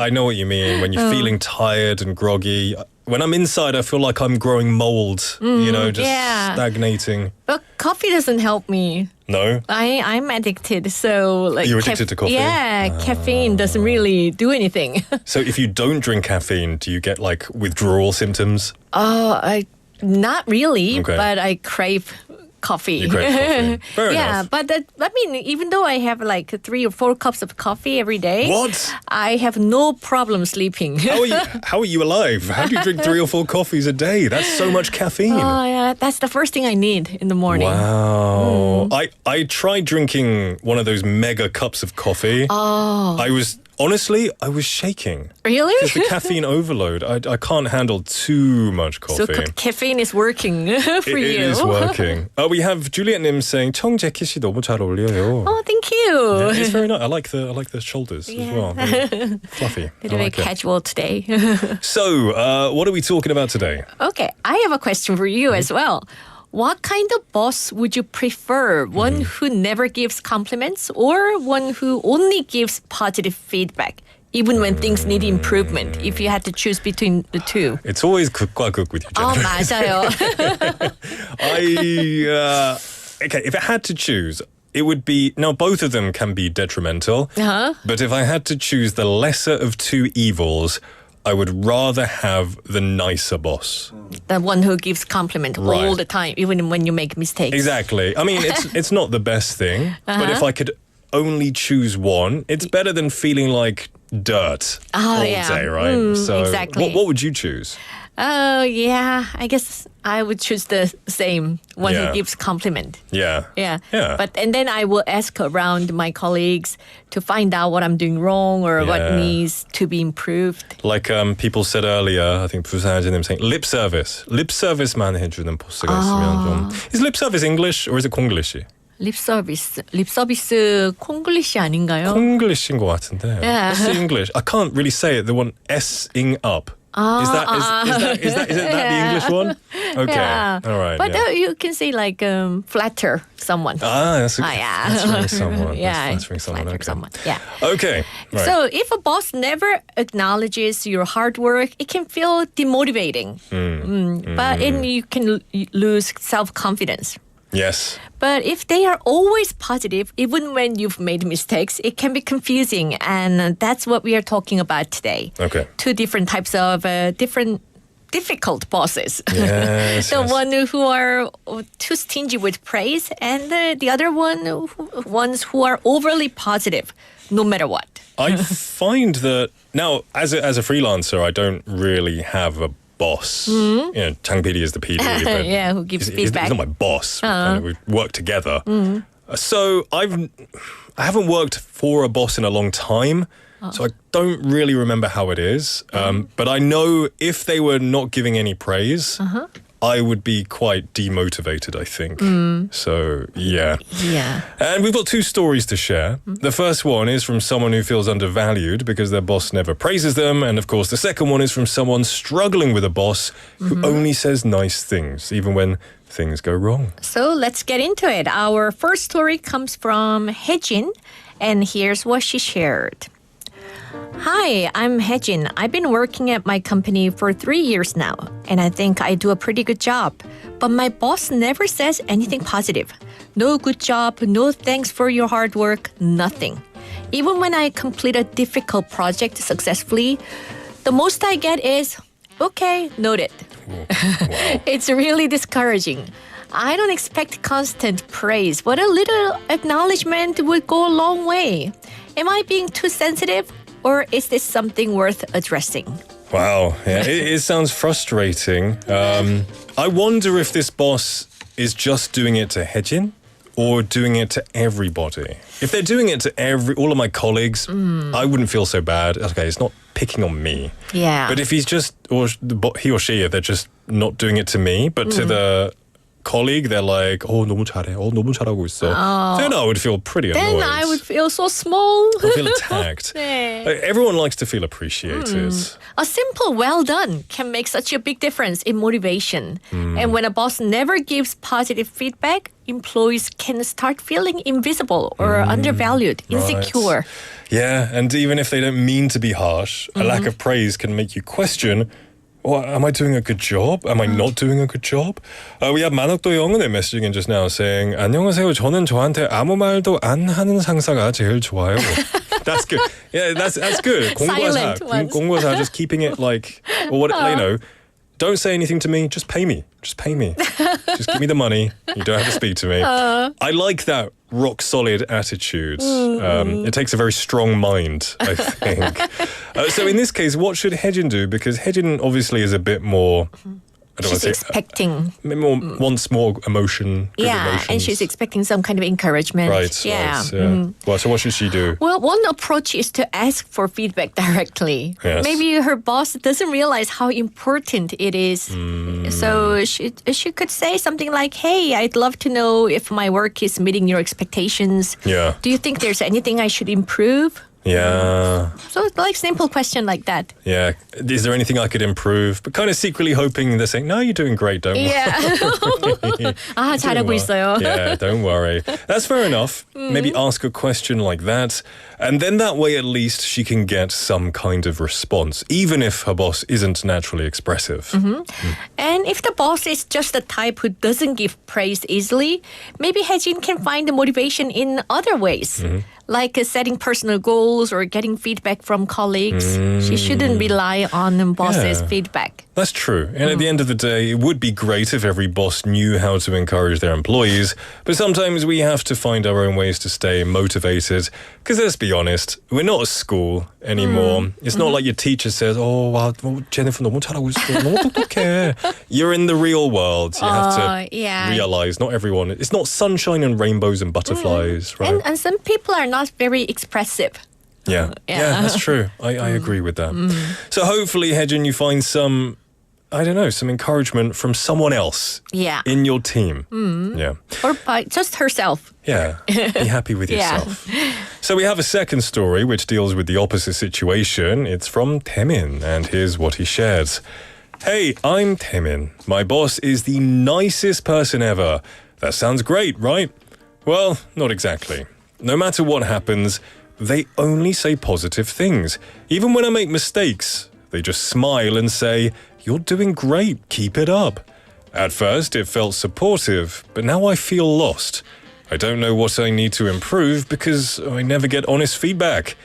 I know what you mean. When you're feeling tired and groggy. When I'm inside, I feel like I'm growing mold, just stagnating. But coffee doesn't help me. No? I'm addicted, so like You're addicted to coffee? Yeah, caffeine doesn't really do anything. So if you don't drink caffeine, do you get like withdrawal symptoms? Not really, Okay. but I crave coffee. You crave coffee. Fair Yeah, enough. but even though I have like 3 or 4 cups of coffee every day, What? I have no problem sleeping. How are you alive? How do you drink 3 or 4 coffees a day? That's so much caffeine. Oh yeah, that's the first thing I need in the morning. Wow. I tried drinking one of those mega cups of coffee. Oh. I was shaking. Really? It's the caffeine overload. I can't handle too much So coffee. caffeine is working for It you. is working. We have Juliet님 saying 청 재킷이 너무 잘 어울려요. Oh, thank you. It's very nice. I like the shoulders as well. Very fluffy. Little I bit like it. casual today. So, what are we talking about today? Okay, I have a question for you as well. What kind of boss would you prefer? One who never gives compliments or one who only gives positive feedback, even when things need improvement, if you had to choose between the two? It's always 극과 극 with you, Jennifer. 맞아요. okay, if it had to choose, it would be, now both of them can be detrimental, but if I had to choose the lesser of two evils, I would rather have the nicer boss. The one who gives compliment all the time, even when you make mistakes. Exactly. I mean, it's not the best thing, but if I could only choose one, it's better than feeling like dirt all day, right? So exactly. What would you choose? Oh, yeah. I guess I would choose the same one who gives compliment. Yeah. And then I will ask around my colleagues to find out what I'm doing wrong or what needs to be improved. Like people said earlier, I think 부산님 saying lip service. lip service만 해주는 보스가 있으면 좀. Is lip service English or is it 콩글리시? 립 서비스 콩글리시 아닌가요? 콩글리시인 것 같은데. Yeah. What's the English? I can't really say it. The one S-ing up. Is that the English one? Okay. Yeah. All right. But you can say like flatter someone. That's flattering someone. Yeah. That's flattering someone. Flatter Okay. someone. Yeah. Okay. Right. So if a boss never acknowledges your hard work, it can feel demotivating. But you can lose self-confidence. Yes. But if they are always positive, even when you've made mistakes, it can be confusing. And that's what we are talking about today. Okay. Two different types of difficult bosses. Yes, The one who are too stingy with praise and the other ones who are overly positive, no matter what. I find that now, as a freelancer, I don't really have a boss. You know, Chang PD is the PD. But who gives feedback. He's not my boss. We work together. So I haven't worked for a boss in a long time. So I don't really remember how it is. But I know if they were not giving any praise, I would be quite demotivated, I think. So, yeah. Yeah. And we've got two stories to share. The first one is from someone who feels undervalued because their boss never praises them. And of course, the second one is from someone struggling with a boss who only says nice things, even when things go wrong. So let's get into it. Our first story comes from Haejin, and here's what she shared. Hi, I'm Haejin. I've been working at my company for 3 years now, and I think I do a pretty good job. But my boss never says anything positive. No good job, no thanks for your hard work, nothing. Even when I complete a difficult project successfully, the most I get is, okay, noted. Wow. It's really discouraging. I don't expect constant praise, but a little acknowledgement would go a long way. Am I being too sensitive? Or is this something worth addressing? Wow, yeah, it sounds frustrating. I wonder if this boss is just doing it to Haejin or doing it to everybody. If they're doing it to all of my colleagues, I wouldn't feel so bad. Okay, it's not picking on me. Yeah. But if he's just, or he or she, they're just not doing it to me, but to the colleague, they're like, 너무 잘해. 너무 잘하고 있어. Then I would feel pretty annoyed. Then I would feel so small. I feel attacked. 네. Everyone likes to feel appreciated. A simple well done can make such a big difference in motivation. And when a boss never gives positive feedback, employees can start feeling invisible or undervalued, insecure. Right. Yeah, and even if they don't mean to be harsh, a lack of praise can make you question, well, am I doing a good job? Am I not doing a good job? We have 만학도 영은의 messaging in just now saying, 안녕하세요. 저는 저한테 아무 말도 안 하는 상사가 제일 좋아요. That's good. Yeah, that's good. Silent 공과사, just keeping it like, or what, you know, don't say anything to me. Just pay me. Just pay me. Just give me the money. You don't have to speak to me. I like that rock solid attitude. It takes a very strong mind, I think. So in this case, what should Haejin do? Because Haejin obviously is a bit more. She's expecting. Wants more emotion. Good emotions. And she's expecting some kind of encouragement. Right. Yeah. Well, so what should she do? Well, one approach is to ask for feedback directly. Yes. Maybe her boss doesn't realize how important it is. So she could say something like, hey, I'd love to know if my work is meeting your expectations. Yeah. Do you think there's anything I should improve? Yeah. So like simple question like that. Yeah. Is there anything I could improve? But kind of secretly hoping they're saying, no, you're doing great, don't worry. Yeah. 아, 잘하고 있어요. Yeah, don't worry. That's fair enough. Maybe ask a question like that. And then that way, at least, she can get some kind of response, even if her boss isn't naturally expressive. And if the boss is just the type who doesn't give praise easily, maybe Haejin can find the motivation in other ways. Like setting personal goals or getting feedback from colleagues. She shouldn't rely on boss's feedback. That's true. And at the end of the day, it would be great if every boss knew how to encourage their employees. But sometimes we have to find our own ways to stay motivated. Because let's be honest, we're not a school anymore. It's not like your teacher says, oh, wow, Jennifer 너무 잘하고 있어. 너무 똑똑해. You're in the real world. You have to realize not everyone, it's not sunshine and rainbows and butterflies, right? And some people are not very expressive. Yeah, that's true. I agree with that. So hopefully, Haejin, you find some, I don't know, some encouragement from someone else in your team. Yeah. Or by just herself. Yeah, be happy with yourself. So we have a second story which deals with the opposite situation. It's from Taemin, and here's what he shares. Hey, I'm Taemin. My boss is the nicest person ever. That sounds great, right? Well, not exactly. No matter what happens, they only say positive things. Even when I make mistakes, they just smile and say, you're doing great, keep it up. At first, it felt supportive, but now I feel lost. I don't know what I need to improve because I never get honest feedback.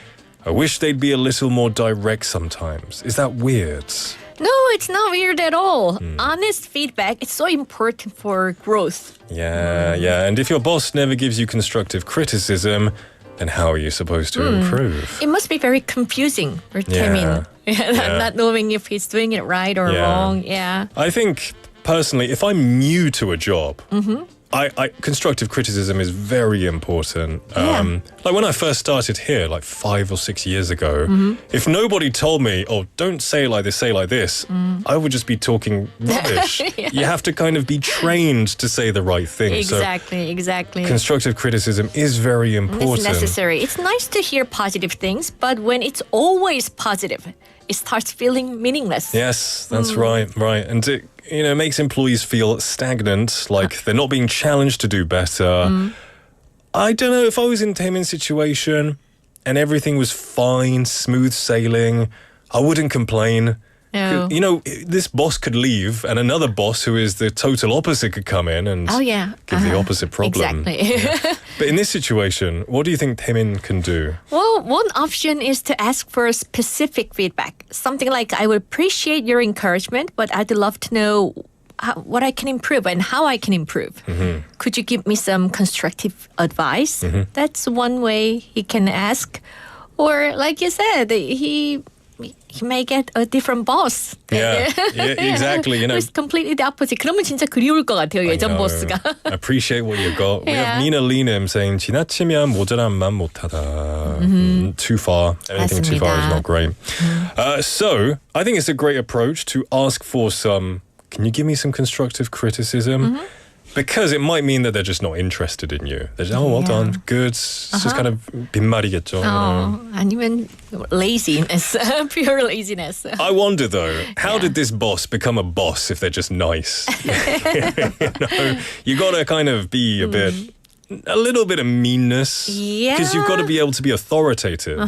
I wish they'd be a little more direct sometimes. Is that weird? No, it's not weird at all. Honest feedback is so important for growth. Yeah. And if your boss never gives you constructive criticism, then how are you supposed to improve? It must be very confusing for Taemin. Not knowing if he's doing it right or wrong. Yeah. I think, personally, if I'm new to a job, I constructive criticism is very important. Like when I first started here, like 5 or 6 years ago, if nobody told me, oh, don't say it like this, say it like this, I would just be talking rubbish. You have to kind of be trained to say the right thing. Exactly. So constructive criticism is very important. It's necessary. It's nice to hear positive things, but when it's always positive, it starts feeling meaningless. Yes, that's right. And it makes employees feel stagnant, like they're not being challenged to do better. I don't know, if I was in Taemin's situation and everything was fine, smooth sailing, I wouldn't complain. No. You know, this boss could leave and another boss who is the total opposite could come in and give the opposite problem. Exactly. But in this situation, what do you think Taemin can do? Well, one option is to ask for specific feedback. Something like, I would appreciate your encouragement, but I'd love to know what I can improve and how I can improve. Could you give me some constructive advice? That's one way he can ask. Or like you said, he may get a different boss. Yeah, exactly. You know, it's completely the opposite. 그러면 진짜 그리울 것 같아요, 예전 보스가. Appreciate what you got. We have Nina Leenim saying 지나치면 모자란만 못하다. Too far. Anything too far is not great. So I think it's a great approach to ask for some. Can you give me some constructive criticism? Because it might mean that they're just not interested in you. They're just, oh, well done, good. It's just kind of 빈말이겠죠. 아니면 laziness, pure laziness. I wonder though, how did this boss become a boss if they're just nice? You gotta kind of be a little bit of meanness. Because you've got to be able to be authoritative.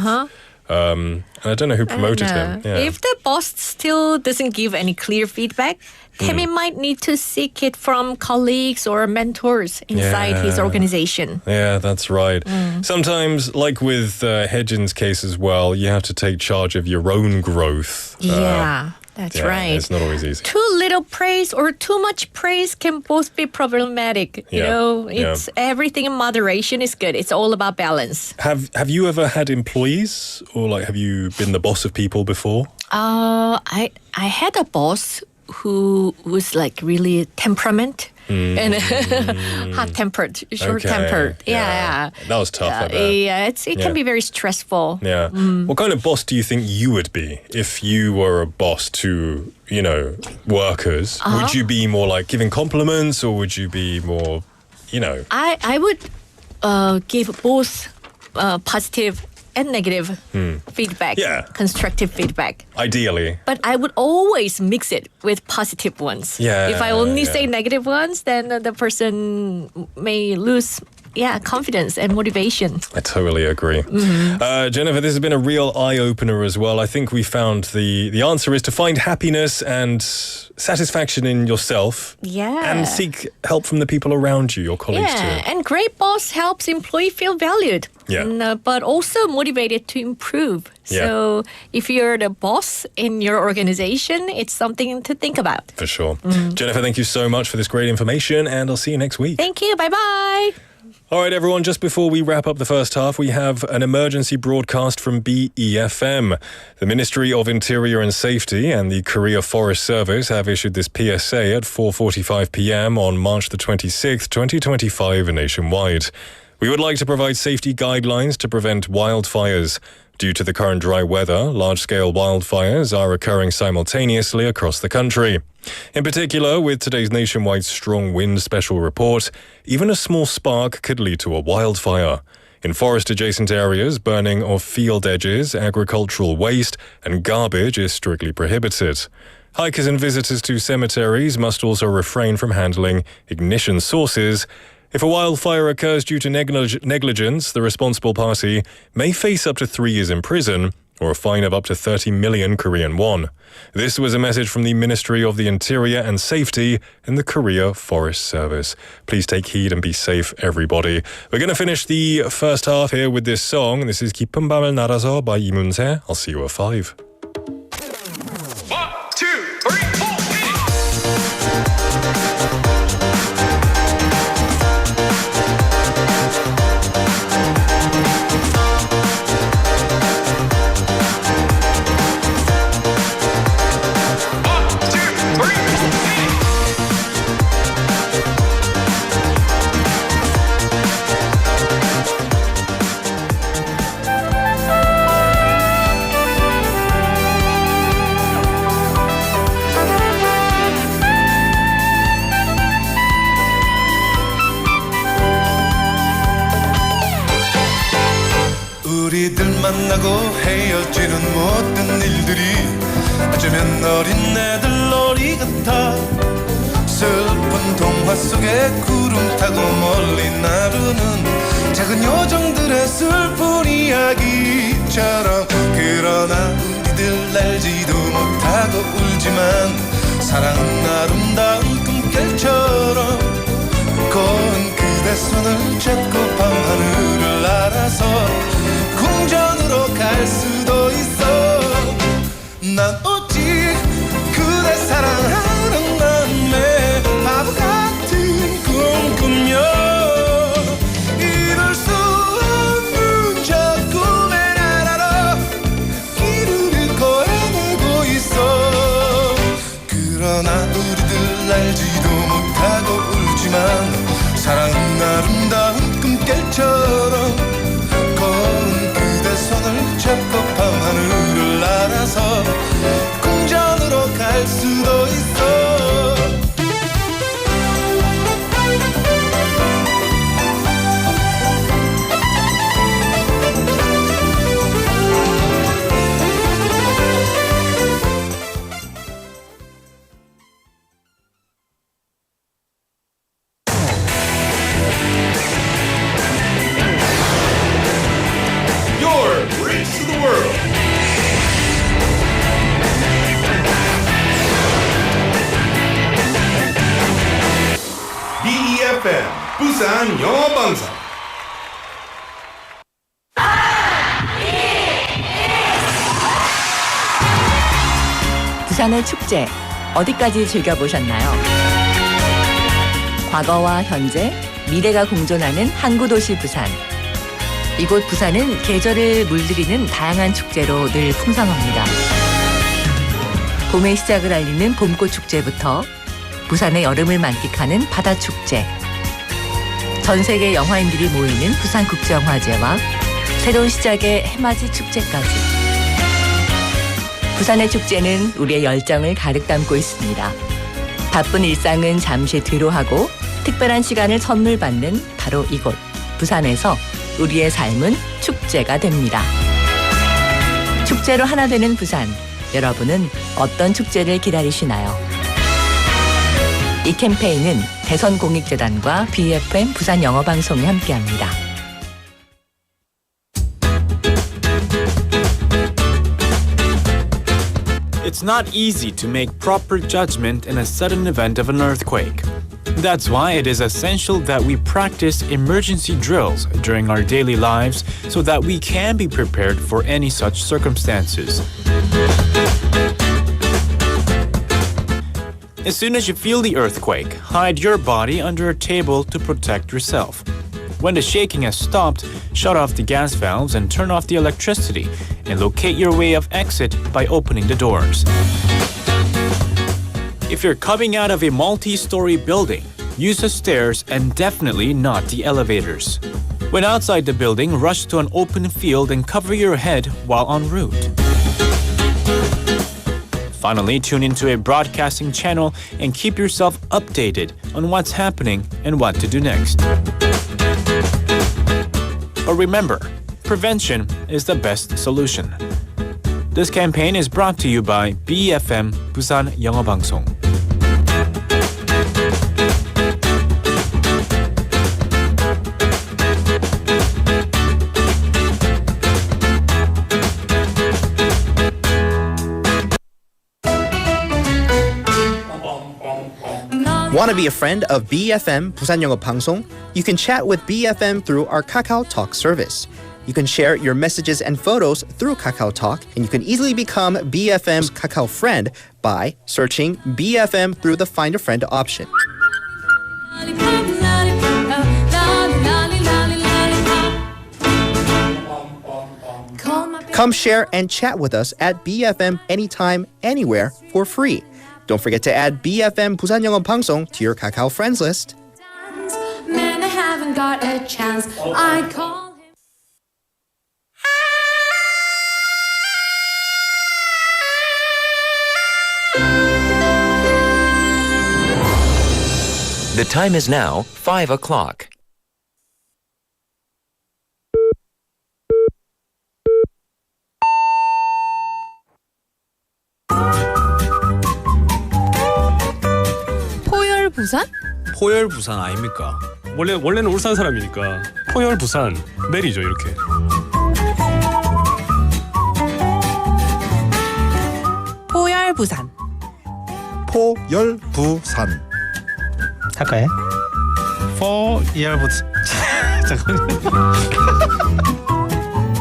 And I don't know who promoted him. Yeah. If the boss still doesn't give any clear feedback, Taemin might need to seek it from colleagues or mentors inside his organization. Yeah, that's right. Sometimes, like with Haejin's case as well, you have to take charge of your own growth. That's right. It's not always easy. Too little praise or too much praise can both be problematic. You know, it's everything in moderation is good. It's all about balance. Have you ever had employees, or like have you been the boss of people before? I had a boss who was like really temperament and hot-tempered, short-tempered. Yeah. That was tough, I bet. Yeah, it can be very stressful. Yeah. What kind of boss do you think you would be if you were a boss to, workers? Would you be more like giving compliments, or would you be more, I would give both positive and negative feedback, constructive feedback. Ideally. But I would always mix it with positive ones. If I only say negative ones, then the person may lose confidence and motivation. I totally agree. Jennifer, this has been a real eye-opener as well. I think we found the answer is to find happiness and satisfaction in yourself. And seek help from the people around you, your colleagues too. And great boss helps employee feel valued. But also motivated to improve. So if you're the boss in your organization, it's something to think about. For sure. Jennifer, thank you so much for this great information, and I'll see you next week. Thank you. Bye-bye. All right, everyone, just before we wrap up the first half, we have an emergency broadcast from BEFM. The Ministry of Interior and Safety and the Korea Forest Service have issued this PSA at 4:45 p.m. on March the 26th, 2025 nationwide. We would like to provide safety guidelines to prevent wildfires. Due to the current dry weather, large-scale wildfires are occurring simultaneously across the country. In particular, with today's nationwide strong wind special report, even a small spark could lead to a wildfire. In forest-adjacent areas, burning of field edges, agricultural waste, and garbage is strictly prohibited. Hikers and visitors to cemeteries must also refrain from handling ignition sources. If a wildfire occurs due to negligence, the responsible party may face up to 3 years in prison or a fine of up to 30 million Korean won. This was a message from the Ministry of the Interior and Safety and the Korea Forest Service. Please take heed and be safe, everybody. We're going to finish the first half here with this song. This is 깊은 밤을 날아서 by 이문세. I'll see you at 5. 1, 2, 3, 4. 우리들 만나고 헤어지는 모든 일들이 어쩌면 어린애들 놀이 같아 슬픈 동화 속에 구름 타고 멀리 나르는 작은 요정들의 슬픈 이야기처럼 그러나 우리들 알지도 못하고 울지만 사랑은 아름다운 꿈결처럼 고운 그대 손을 잡고 밤하늘을 날아서 궁전으로 갈 수도 있어 난 오직 그대 사랑하는 맘에 바보 같은 꿈 꾸며 이룰 수 없는 저 꿈의 나라로 길을 잃고 헤매고 있어 그러나 우리들 알지도 못하고 울지만 사랑은 아름다운 꿈결처럼 고운 그대 손을 잡고 밤하늘을 날아서 궁전으로 갈 수도 있어 BEFM 부산영어방송. 부산의 축제 어디까지 즐겨보셨나요? 과거와 현재, 미래가 공존하는 항구도시 부산. 이곳 부산은 계절을 물들이는 다양한 축제로 늘 풍성합니다. 봄의 시작을 알리는 봄꽃 축제부터 부산의 여름을 만끽하는 바다축제, 전 세계 영화인들이 모이는 부산국제영화제와 새로운 시작의 해맞이 축제까지. 부산의 축제는 우리의 열정을 가득 담고 있습니다. 바쁜 일상은 잠시 뒤로 하고 특별한 시간을 선물 받는 바로 이곳 부산에서 우리의 삶은 축제가 됩니다. 축제로 하나 되는 부산. 여러분은 어떤 축제를 기다리시나요? 이 캠페인은 대선공익재단과 BFM 부산영어방송이 함께합니다. It's not easy to make proper judgment in a sudden event of an earthquake. That's why it is essential that we practice emergency drills during our daily lives so that we can be prepared for any such circumstances. As soon as you feel the earthquake, hide your body under a table to protect yourself. When the shaking has stopped, shut off the gas valves and turn off the electricity, and locate your way of exit by opening the doors. If you're coming out of a multi-story building, use the stairs and definitely not the elevators. When outside the building, rush to an open field and cover your head while en route. Finally, tune into a broadcasting channel and keep yourself updated on what's happening and what to do next. But remember, prevention is the best solution. This campaign is brought to you by BFM 부산영어방송. Want to be a friend of BFM 부산영어방송? You can chat with BFM through our Kakao Talk service. You can share your messages and photos through Kakao Talk, and you can easily become BFM's Kakao friend by searching BFM through the Find a Friend option. Come share and chat with us at BFM anytime, anywhere for free. Don't forget to add BFM 부산영어방송 to your Kakao friends list. Man, I haven't got a chance. I call him. The time is now 5 o'clock. 포열 부산? 포열 부산 아닙니까? 원래는 울산 사람이니까 포열 부산 내리죠 이렇게. 포열 부산. 포열 부산. 할까요? 포열 부산.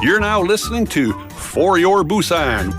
You're now listening to For Your Busan.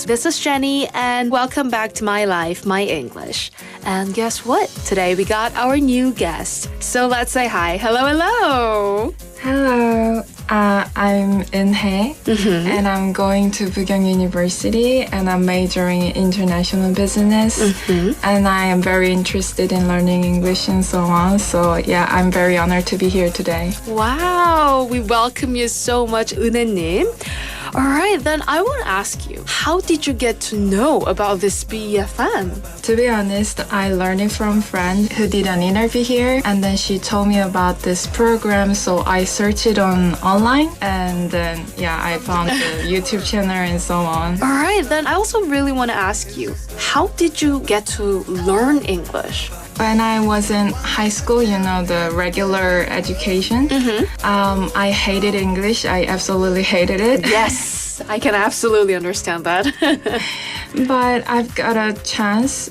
This is Jenny, and welcome back to My Life, My English. And guess what? Today we got our new guest. So let's say hi. Hello, hello. Hello. I'm Eunhae, and I'm going to Bukyong University, and I'm majoring in international business. And I am very interested in learning English and so on. So yeah, I'm very honored to be here today. Wow, we welcome you so much, Eunhae-님. All right, then I want to ask you, how did you get to know about this BFM? To be honest, I learned it from a friend who did an interview here, and then she told me about this program, so I searched it online, and then yeah, I found the YouTube channel and so on. All right, then I also really want to ask you, how did you get to learn English? When I was in high school, you know, the regular education, I hated English. I absolutely hated it. Yes, I can absolutely understand that. But I've got a chance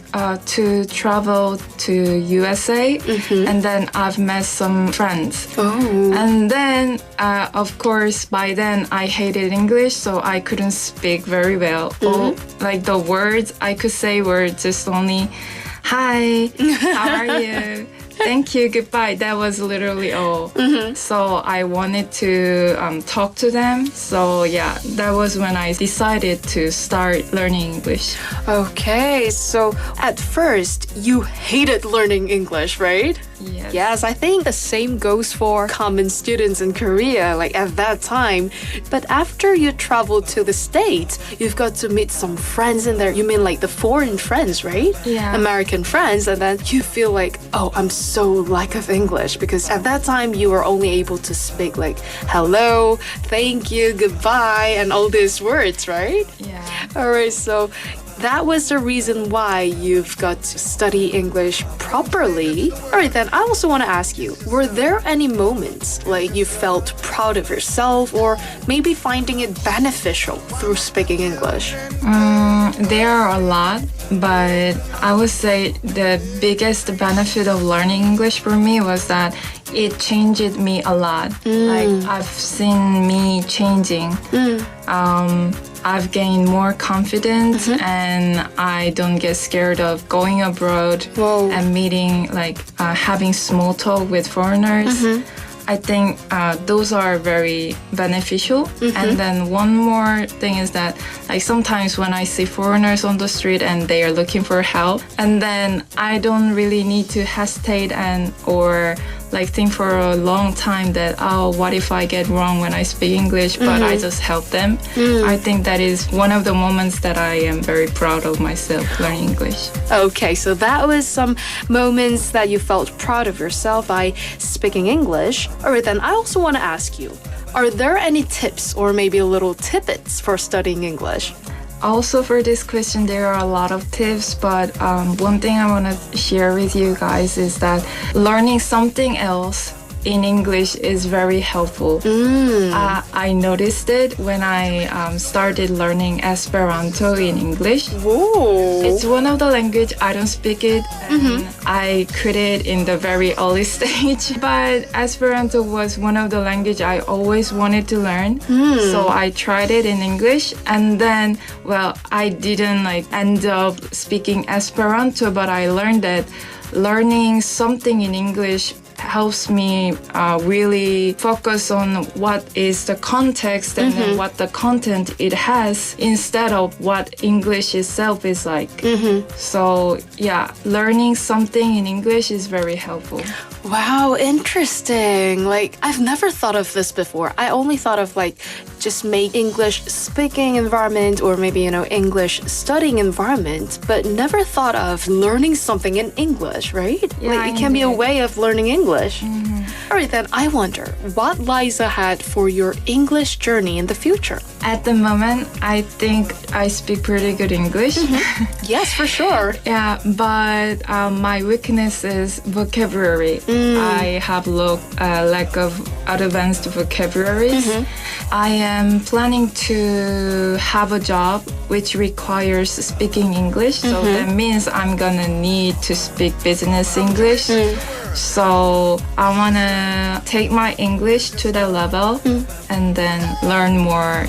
to travel to USA, and then I've met some friends. Oh. And then, of course, by then I hated English, so I couldn't speak very well. Like the words I could say were just only, hi, how are you? Thank you, goodbye. That was literally all. So I wanted to talk to them. So yeah, that was when I decided to start learning English. Okay, so at first you hated learning English, right? Yes. Yes, I think the same goes for common students in Korea, like at that time. But after you traveled to the States, you've got to meet some friends in there. You mean like the foreign friends, right? Yeah. American friends, and then you feel like, oh, I'm so lack of English, because at that time you were only able to speak like hello, thank you, goodbye, and all these words, right? Yeah. All right, so that was the reason why you've got to study English properly. All right, then I also want to ask you, were there any moments like you felt proud of yourself or maybe finding it beneficial through speaking English? There are a lot, but I would say the biggest benefit of learning English for me was that it changed me a lot. Like I've seen me changing. I've gained more confidence and I don't get scared of going abroad and meeting, like having small talk with foreigners. I think those are very beneficial. And then one more thing is that like sometimes when I see foreigners on the street and they are looking for help, and then I don't really need to hesitate and or like think for a long time that, oh, what if I get wrong when I speak English, but I just help them. I think that is one of the moments that I am very proud of myself learning English. Okay, so that was some moments that you felt proud of yourself by speaking English. All right, then I also want to ask you, are there any tips or maybe little tidbits for studying English? Also for this question, there are a lot of tips, but one thing I want to share with you guys is that learning something else in English is very helpful. I noticed it when I started learning Esperanto in English. Whoa. It's one of the language I don't speak it. And I quit it in the very early stage. But Esperanto was one of the language I always wanted to learn. So I tried it in English, and then, well, I didn't like end up speaking Esperanto, but I learned that learning something in English helps me really focus on what is the context and then what the content it has instead of what English itself is like. So yeah, learning something in English is very helpful. Wow, interesting. Like, I've never thought of this before. I only thought of like just make English speaking environment or maybe, English studying environment, but never thought of learning something in English, right? Yeah, like, it can be a way of learning English. All right, then I wonder, what lies ahead for your English journey in the future? At the moment, I think I speak pretty good English. Yes, for sure. Yeah, but my weakness is vocabulary. I have lack of advanced vocabularies. I am planning to have a job which requires speaking English. So that means I'm gonna need to speak business English. So I wanna take my English to that level and then learn more,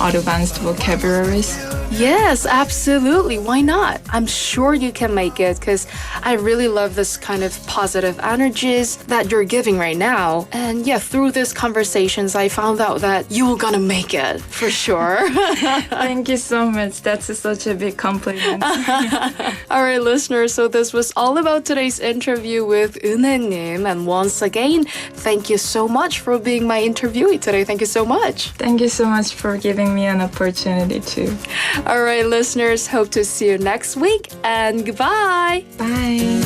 advanced vocabularies. Yes, absolutely. Why not? I'm sure you can make it, because I really love this kind of positive energies that you're giving right now. And yeah, through these conversations, I found out that you're gonna make it for sure. Thank you so much. That's such a big compliment. All right, listeners. So this was all about today's interview with Un혜님. And once again, thank you so much for being my interviewee today. Thank you so much. Thank you so much for giving me an opportunity too. All right, listeners, hope to see you next week, and goodbye. Bye.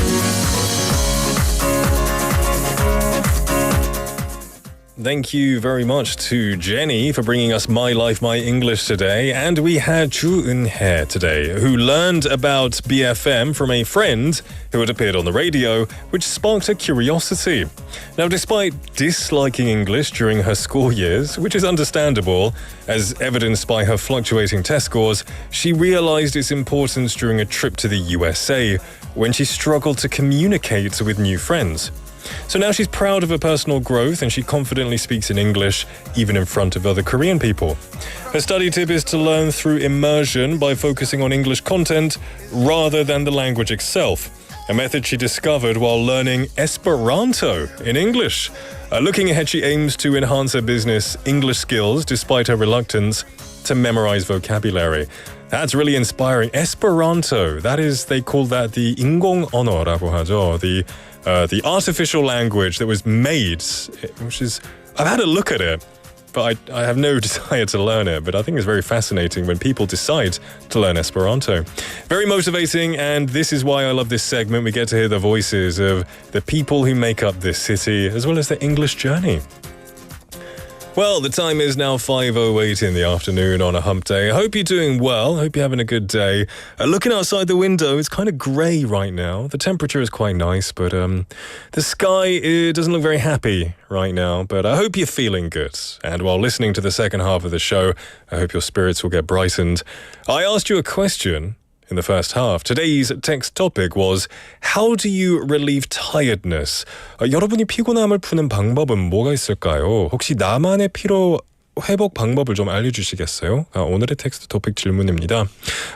Thank you very much to Jenny for bringing us My Life, My English today. And we had Ju은혜 today, who learned about BFM from a friend who had appeared on the radio, which sparked her curiosity. Now, despite disliking English during her school years, which is understandable, as evidenced by her fluctuating test scores, she realized its importance during a trip to the USA, when she struggled to communicate with new friends. So now she's proud of her personal growth and she confidently speaks in English, even in front of other Korean people. Her study tip is to learn through immersion by focusing on English content rather than the language itself. a method she discovered while learning Esperanto in English. Looking ahead, she aims to enhance her business English skills despite her reluctance to memorize vocabulary. That's really inspiring. Esperanto, that is, they call that the 인공 언어라고 하죠. The artificial language that was made, which is, I've had a look at it, but I have no desire to learn it. But I think it's very fascinating when people decide to learn Esperanto. Very motivating, and this is why I love this segment. We get to hear the voices of the people who make up this city, as well as the English journey. Well, the time is now 5:08 in the afternoon on a hump day. I hope you're doing well. I hope you're having a good day. Looking outside the window, it's kind of grey right now. The temperature is quite nice, but the sky doesn't look very happy right now. But I hope you're feeling good. And while listening to the second half of the show, I hope your spirits will get brightened. I asked you a question in the first half. Today's text topic was, how do you relieve tiredness? 여러분이 피곤함을 푸는 방법은 뭐가 있을까요? 혹시 나만의 피로 회복 방법을 좀 알려주시겠어요? 오늘의 텍스트 토픽 질문입니다.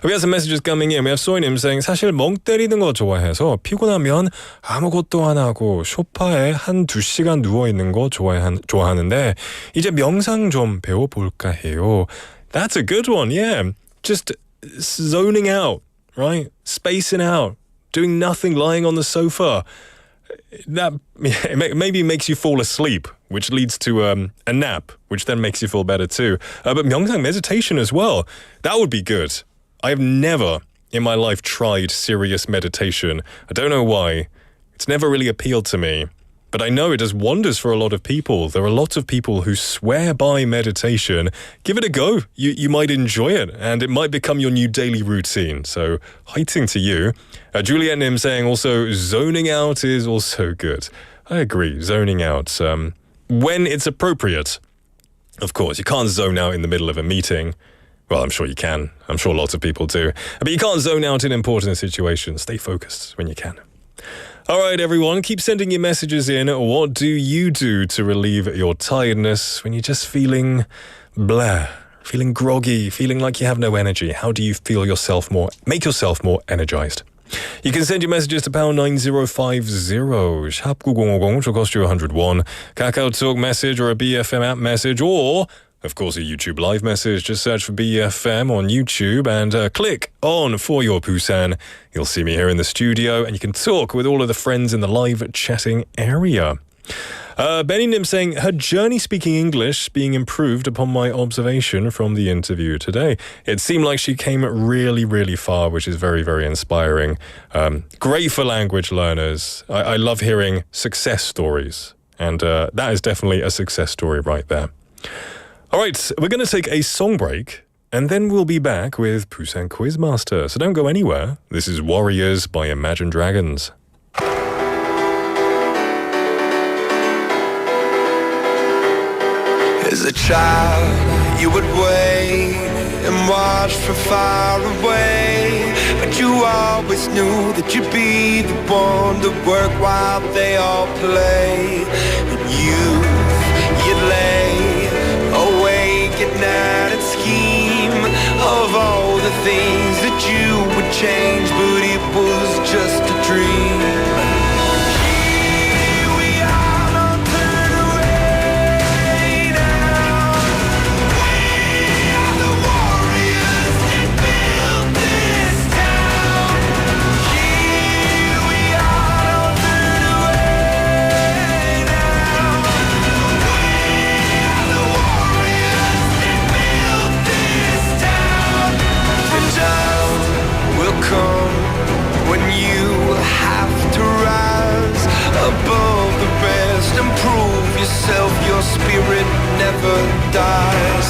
We have some messages coming in. We have 소희님 saying, 사실 멍 때리는 거 좋아해서 피곤하면 아무것도 안 하고 소파에 1-2시간 누워있는 거 좋아하는데 이제 명상 좀 배워볼까 해요. That's a good one, yeah. Just zoning out, right? Spacing out, doing nothing, lying on the sofa. That maybe makes you fall asleep, which leads to a nap, which then makes you feel better too. But 명상, meditation as well, that would be good. I have never in my life tried serious meditation. I don't know why. It's never really appealed to me. But I know it does wonders for a lot of people. There are lots of people who swear by meditation. Give it a go. You might enjoy it, and it might become your new daily routine. So, fighting to you. Juliet Nim saying also, zoning out is also good. I agree, zoning out. When it's appropriate. Of course, you can't zone out in the middle of a meeting. Well, I'm sure you can. I'm sure lots of people do. But you can't zone out in important situations. Stay focused when you can. All right, everyone, keep sending your messages in. What do you do to relieve your tiredness when you're just feeling blah, feeling groggy, feeling like you have no energy? How do you feel yourself make yourself more energized? You can send your messages to pound 9050, 샵 9050, which will cost you 101. KakaoTalk message or a BFM app message, or of course, a YouTube live message. Just search for BFM on YouTube and click on For Your Busan. You'll see me here in the studio and you can talk with all of the friends in the live chatting area. Benny Nim saying, her journey speaking English being improved upon my observation from the interview today. It seemed like she came really, really far, which is very, very inspiring. Great for language learners. I love hearing success stories. And that is definitely a success story right there. All right, we're going to take a song break, and then we'll be back with Busan Quiz Master. So don't go anywhere. This is Warriors by Imagine Dragons. As a child, you would wait and watch from far away, but you always knew that you'd be the one to work while they all play. And you'd lay awake at night and scheme of all the things that you would change, but it was just a dream. When you have to rise above the rest and prove yourself, your spirit never dies.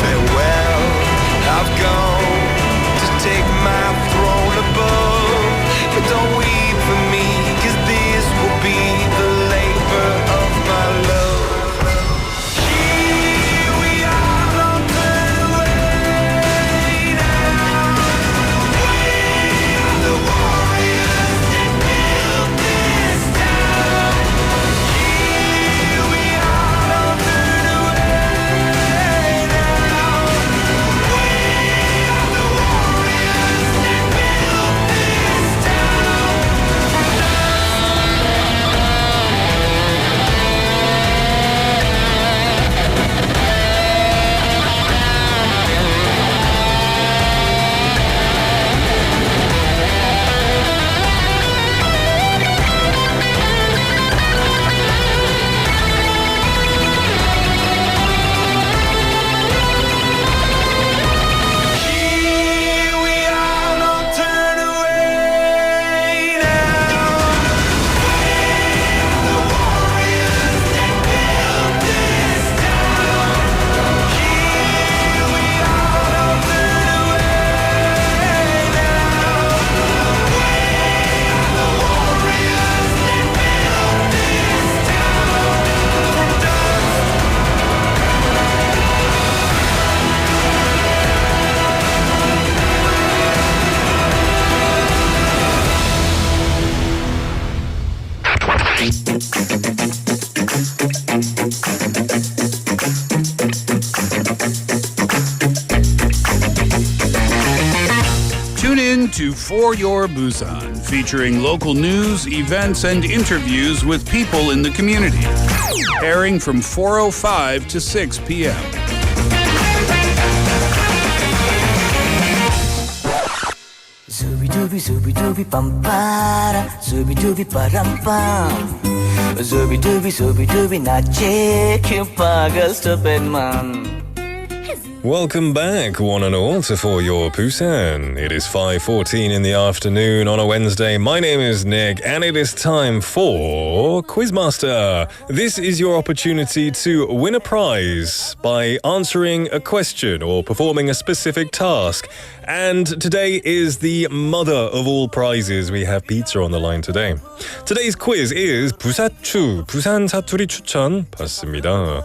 Farewell, I've gone to take my throne above, but don't weep for me, 'cause this will be the labor of my love. For Your Busan, featuring local news, events, and interviews with people in the community. Airing from 4:05 to 6 p.m. Zooby dooby bum para, zooby dooby param pam. Zooby dooby nache pagal stupid man. Welcome back, one and all, to For Your Busan. It is 5:14 in the afternoon on a Wednesday. My name is Nick, and it is time for Quiz Master. This is your opportunity to win a prize by answering a question or performing a specific task. And today is the mother of all prizes. We have pizza on the line today. Today's quiz is 부사추, 부산 사투리 추천 받습니다.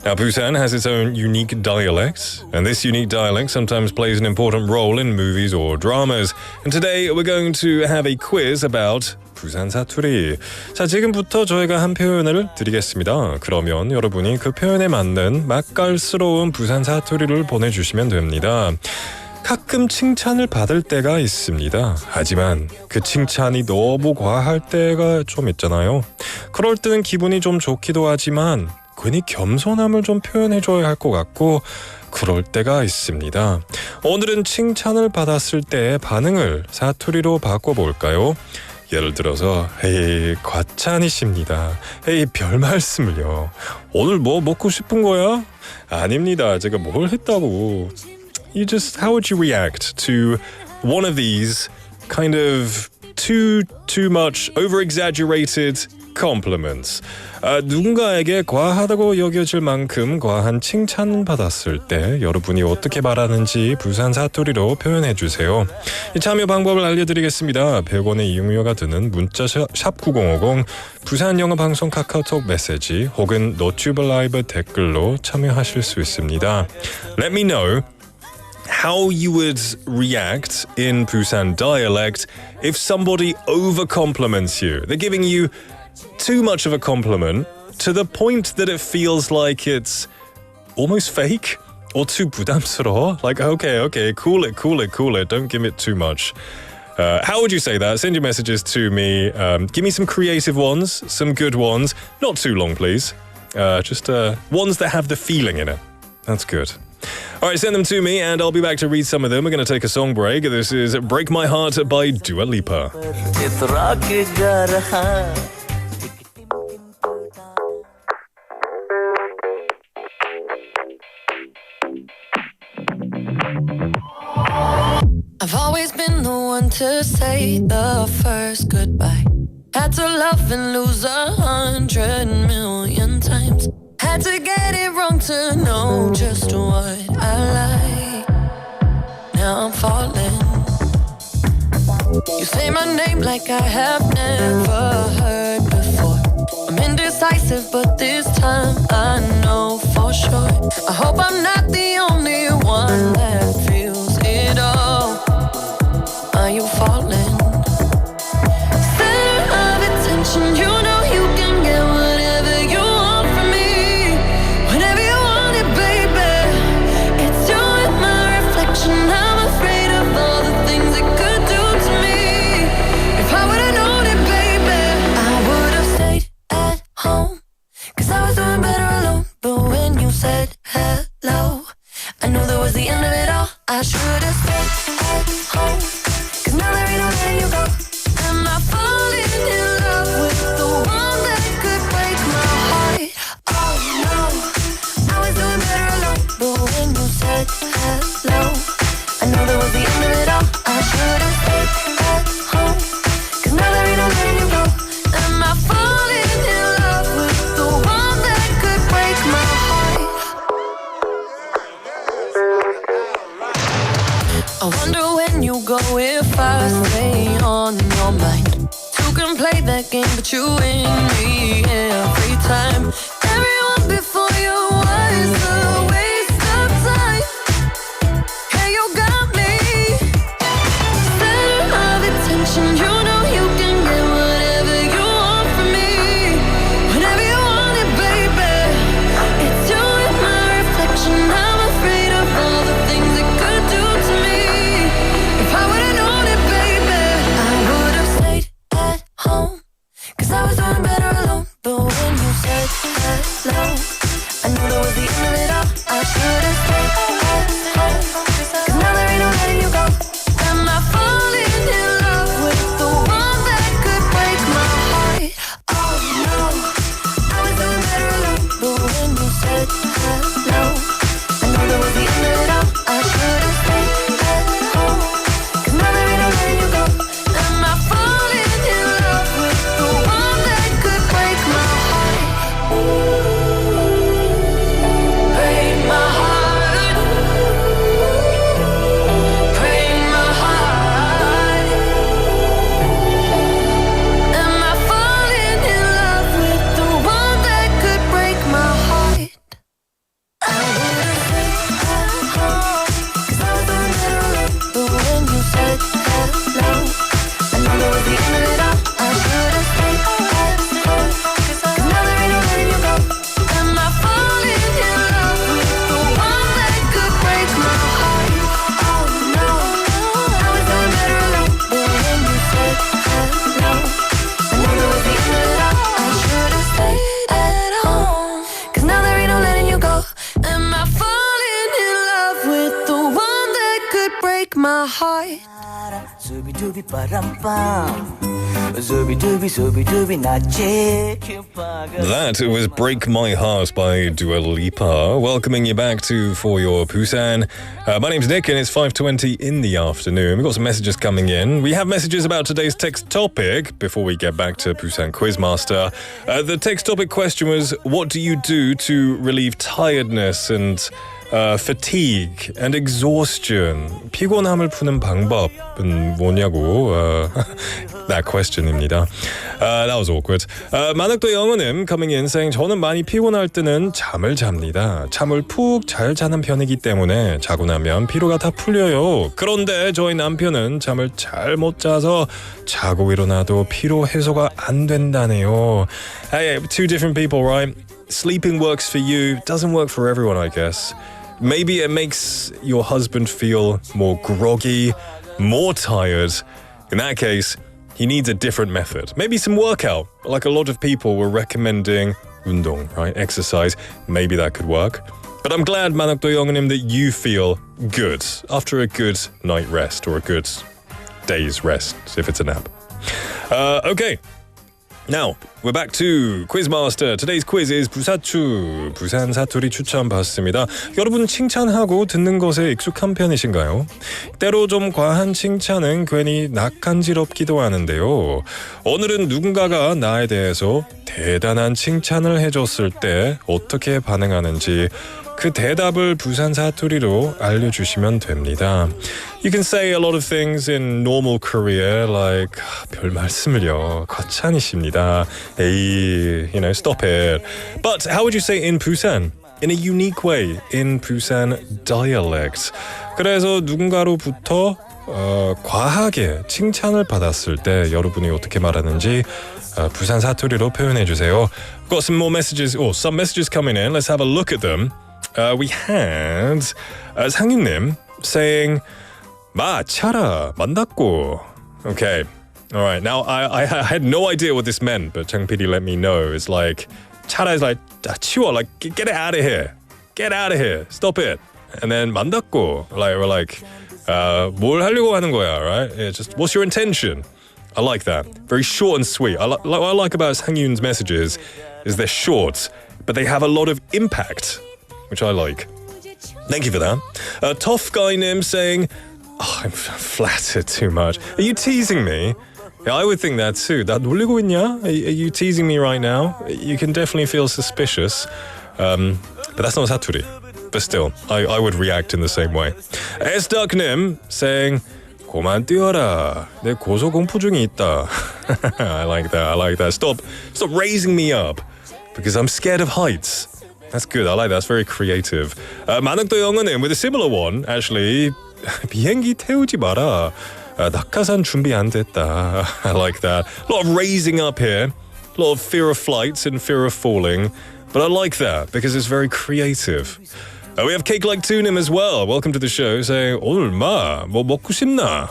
Now, Busan has its own unique dialect, and this unique dialect sometimes plays an important role in movies or dramas. And today we're going to have a quiz about 부산 사투리. 자, 지금부터 저희가 한 표현을 드리겠습니다. 그러면 여러분이 그 표현에 맞는 맛깔스러운 부산 사투리를 보내주시면 됩니다. 가끔 칭찬을 받을 때가 있습니다. 하지만 그 칭찬이 너무 과할 때가 좀 있잖아요. 그럴 때는 기분이 좀 좋기도 하지만 괜히 겸손함을 좀 표현해줘야 할 것 같고 그럴 때가 있습니다. 오늘은 칭찬을 받았을 때의 반응을 사투리로 바꿔볼까요? 예를 들어서 에이 과찬이십니다. 에이 별 말씀을요. 오늘 뭐 먹고 싶은 거야? 아닙니다. 제가 뭘 했다고. How would you react to one of these kind of too much over-exaggerated compliments? 누군가에게 과하다고 여겨질 만큼 과한 칭찬을 받았을 때 여러분이 어떻게 말하는지 부산 사투리로 표현해 주세요. 이 참여 방법을 알려드리겠습니다. 100원의 이용료가 드는 문자 샵 9050 부산영어방송 카카오톡 메시지 혹은 너튜브 라이브 댓글로 참여하실 수 있습니다. Let me know how you would react in Busan dialect if somebody over-compliments you. They're giving you too much of a compliment to the point that it feels like it's almost fake or too 부담스러워. Like, okay, cool it, don't give it too much. How would you say that? Send your messages to me. Give me some creative ones, some good ones. Not too long, please. Just ones that have the feeling in it. That's good. All right, send them to me and I'll be back to read some of them. We're going to take a song break. This is Break My Heart by Dua Lipa. I've always been the one to say the first goodbye. Had to love and lose 100 million times. Had to get it wrong to know just what I like. Now I'm falling. You say my name like I have never heard before. I'm indecisive, but this time I know for sure. I hope I'm not the only one that feels it all. Are you falling? Center of attention, you know you can get whatever you want from me. Whenever you want it, baby. It's you and my reflection. I'm afraid of all the things it could do to me. If I would've known it, baby, I would've stayed at home. 'Cause I was doing better alone. But when you said hello, I knew that was the end of it all. I should've stayed at home. 'Cause now there ain't no letting you go. Am I falling in love with the one that could break my heart? Oh no, I was doing better alone. But when you said hello, I knew that was the end of it all. I should've stayed at home. 'Cause now there ain't no letting you go. Am I falling in love with the one that could break my heart? I wonder when you go if I stay on your mind. Two can play that game, but you win me every time. Everyone before you was a waste of time. Hey, you got me. Center of attention, you know you can get whatever you want from me. Whenever you want it, baby. It's you and my reflection. I'm afraid of all the things it could do to me. If I would've known it, baby, was the end of it all, I should've stayed at home. 'Cause now there ain't no letting you go. Am I falling in love with the one that could break my heart? Oh no, I was doing better alone. But when you said hello, I know that was the end of it all, I should've stayed at home. 'Cause now there ain't no letting you go. Am I falling in love with the one that could break my heart? Break my heart. Break my heart. Am I falling in love with the one that could break my heart? I would've stayed at home, 'cause I was doing better alone. But when you said hello, I know that was the end of it all, I should've stayed at home. 'Cause now there ain't no letting you go. Am I falling in love with the one that could break my heart? Oh no, I was doing better alone. But when you said hello, I know that was the end of it all, I should've stayed at home. 'Cause now there ain't no letting you go. Am I falling in love with the one that could break my heart? That was Break My Heart by Dua Lipa. Welcoming you back to For Your Busan. My name's Nick and it's 5:20 in the afternoon. We've got some messages coming in. We have messages about today's text topic before we get back to Busan Quiz Master. The text topic question was, what do you do to relieve tiredness and fatigue and exhaustion? 피곤함을 푸는 방법은 뭐냐고 that question입니다. That was awkward. 만학도 영어님 coming in saying 저는 많이 피곤할 때는 잠을 잡니다. 잠을 푹 잘 자는 편이기 때문에 자고 나면 피로가 다 풀려요. 그런데 저희 남편은 잠을 잘 못 자서 자고 일어나도 피로 해소가 안 된다네요. Hey, two different people, right? Sleeping works for you, doesn't work for everyone, I guess. Maybe it makes your husband feel more groggy, more tired. In that case, he needs a different method. Maybe some workout. Like a lot of people were recommending 운동, right? Exercise. Maybe that could work. But I'm glad, 만학도 영어님, that you feel good after a good night rest or a good day's rest, if it's a nap. Okay. Now, we're back to Quizmaster. Today's quiz is 부사추. 부산 사투리 추천 받습니다. 여러분 칭찬하고 듣는 것에 익숙한 편이신가요? 때로 좀 과한 칭찬은 괜히 낯간지럽기도 하는데요. 오늘은 누군가가 나에 대해서 대단한 칭찬을 해줬을 때 어떻게 반응하는지 그 대답을 부산 사투리로 알려주시면 됩니다. You can say a lot of things in normal Korea like 별 말씀을요. 거창이십니다. 에이, you know, stop it. But how would you say in Busan? In a unique way, in Busan dialect. 그래서 누군가로부터 과하게 칭찬을 받았을 때 여러분이 어떻게 말하는지 부산 사투리로 표현해 주세요. Got some more messages, or some messages coming in. Let's have a look at them. We had 상윤님 saying 마 차라 만났고. Okay, all right. Now I had no idea what this meant, but Chang PD let me know. It's like 차라 is like 치워, like get it out of here, get out of here, stop it. And then 만났고, like we're like 뭘 하려고 하는 거야, right? Yeah, just what's your intention? I like that. Very short and sweet. What I like about Sang-yoon's messages is they're short, but they have a lot of impact, which I like. Thank you for that. Tough guy Nim saying, oh, I'm flattered too much. Are you teasing me? Yeah, I would think that too. 나 놀리고 있냐? Are you teasing me right now? You can definitely feel suspicious. But that's not 사투리. But still, I would react in the same way. S-Duck Nim saying, 고만 뛰어라. 내 고소공포 중이 있다. I like that. Stop raising me up because I'm scared of heights. That's good. I like that. That's very creative. 만학도 영어는 with a similar one, actually. 비행기 태우지 마라. 낙하산 준비 안 됐다. I like that. A lot of raising up here. A lot of fear of flights and fear of falling. But I like that because it's very creative. We have Cake Like Tunim as well. Welcome to the show. Saying, 오늘 뭐 먹고 싶나?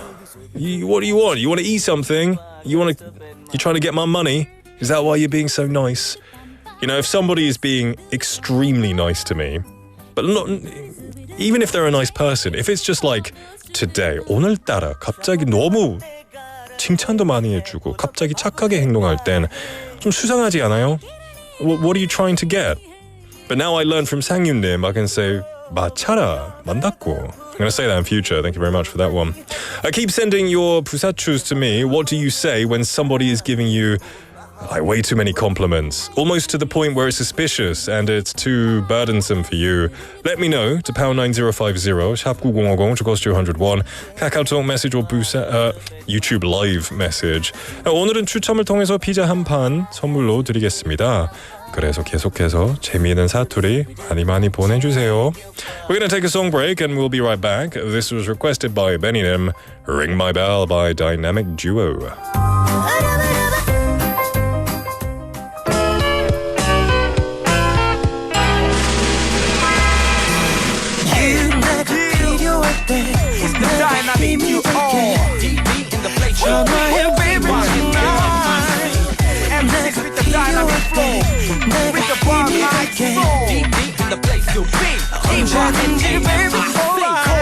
What do you want? You want to eat something? You're trying to get my money? Is that why you're being so nice? You know, if somebody is being extremely nice to me, but not even if they're a nice person, if it's just like today, 오늘따라 갑자기 너무 칭찬도 많이 해주고 갑자기 착하게 행동할 땐 좀 수상하지 않아요? What are you trying to get? But now I learned from 상윤님, I can say 맞춰라, 만났고. I'm going to say that in future. Thank you very much for that one. Keep sending your 부사추s to me. What do you say when somebody is giving you like way too many compliments, almost to the point where it's suspicious and it's too burdensome for you? Let me know to pound 9050 샵 9050 to cost 201 카카오톡 메시지 or YouTube live message. 오늘은 추첨을 통해서 피자 한 판 선물로 드리겠습니다. 그래서 계속해서 재미있는 사투리 많이 보내주세요. We're going to take a song break and we'll be right back. This was requested by 베니님. Ring My Bell by Dynamic Duo. It's the dynamic duo. DD in the place. Shine baby tonight. And next with the dynamic flow. With the bar like soul. DD in the place to be. 언제든지 baby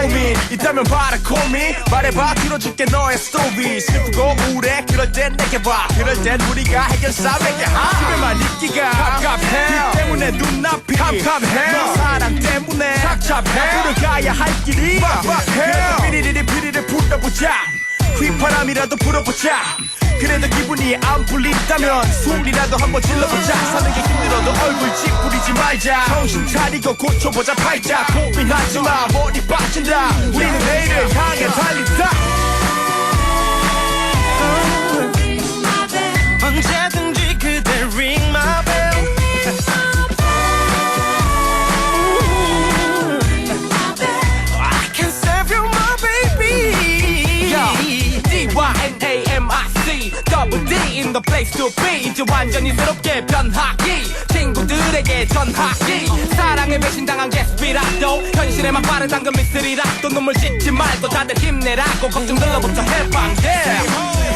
고민 있다면 말해 고민 말해봐 들어줄게 너의 스토리 슬프고 우울해 그럴 땐 내게 봐 그럴 땐 우리가 해결사 맺게 집에만 있기가 갑갑해 그 때문에 눈앞이 캄캄해 너 사랑 때문에 착잡해 걸어가야 할 길이 막막해 피리리리 피리를 불러보자 휘파람이라도 불어보자 그래도 기분이 안 풀린다면 숨이라도 한번 질러보자 사는 게 힘들어도 얼굴 찌푸리지 말자 정신 차리고 고쳐보자 팔자 고민하지마 머리 빠진다 우리는 내일을 향해 달린다 언제든지 그대 ring my bell I can save you my baby D-Y-N-A-M-I-C Double D in the place to be 이제 완전히 새롭게 변하기 친구들에게 전하기 사랑에 배신당한 게스피라도 현실에만 빠른 당근 미스리라도 눈물 씻지 말고 다들 힘내라고 걱정들로부터 해방돼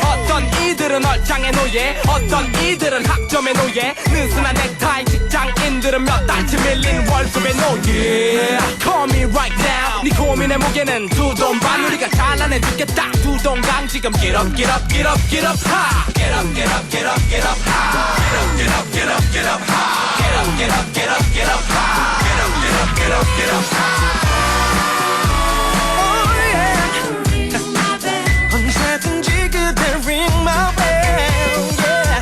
어떤 이들은 얼짱의 노예 어떤 이들은 학점의 노예 느슨한 넥타이 직장인들은 몇 달치 밀린 월급의 노예 Call me right now 네 고민의 무게는 두 돈 반 우리가 잘라내주겠다 두 동강 지금 get up get up get up get up high get up get up get up get up high get up get up get up get up high get up get up get up get up high get up get up get up get up high oh yeah 언제든지 그대 ring my bell yeah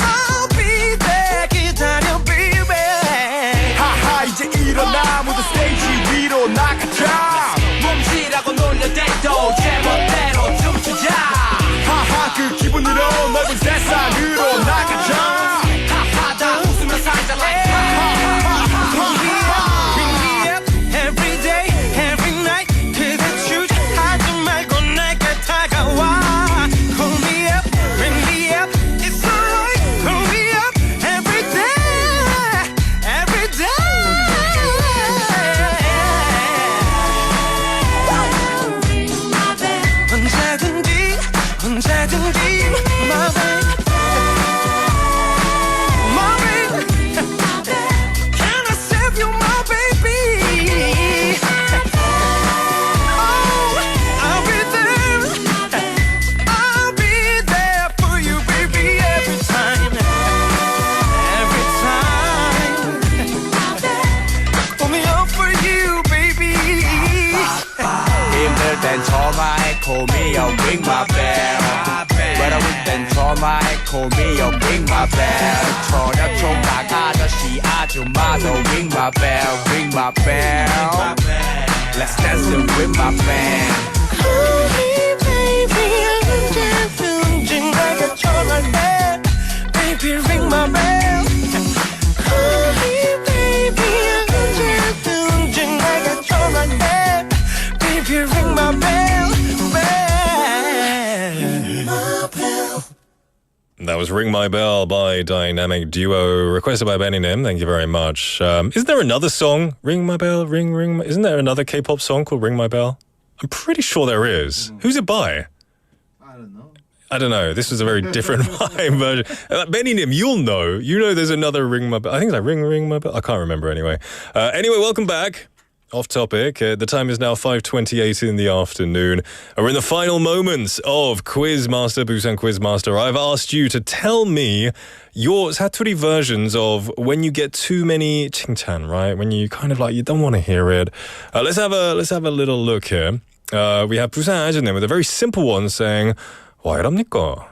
I'll be there 기다려 baby 하하 이제 일어나 모두 스테이지 위로 나가자 몸치라고 놀려대도 제멋대로 춤추자 하하 그 기분으로 넓은 세상으로 나가자 하하 다 웃으며 살자 like Bring me up every day every night 그대 주저하지 말고 내게 다가와 Call me up bring me up it's alright Call me up every day every day 언제든지 언제든지 my baby my baby can I save you my baby oh I'll be there for you baby every time pull me up for you baby 힘들 땐 전화해 call me up ring my bell 외로울 땐 전화해 call me up ring my bell 전혀 총각 아저씨 아줌마도 ring my bell ring my bell let's dance with my band Honey baby 언제든지 내가 전화해 baby ring my bell Honey baby 언제든지 내가 전화해 baby ring my bell That was Ring My Bell by Dynamic Duo, requested by Benim. Thank you very much. Isn't there another song? Ring My Bell, ring. Isn't there another K-pop song called Ring My Bell? I'm pretty sure there is. Who's it by? I don't know. I don't know. This was a very different vibe version. Benny-nim, you'll know. You know there's another Ring My Bell. I think it's like Ring My Bell. I can't remember anyway. Anyway, welcome back. Off topic. The time is now 5:28 in the afternoon. We're in the final moments of Quiz Master, Busan Quiz Master. I've asked you to tell me your 사투리 versions of when you get too many 칭찬, right? When you kind of like, you don't want to hear it. Let's have a little look here. We have Busan Is with a very simple one saying, 와, 이랍니까?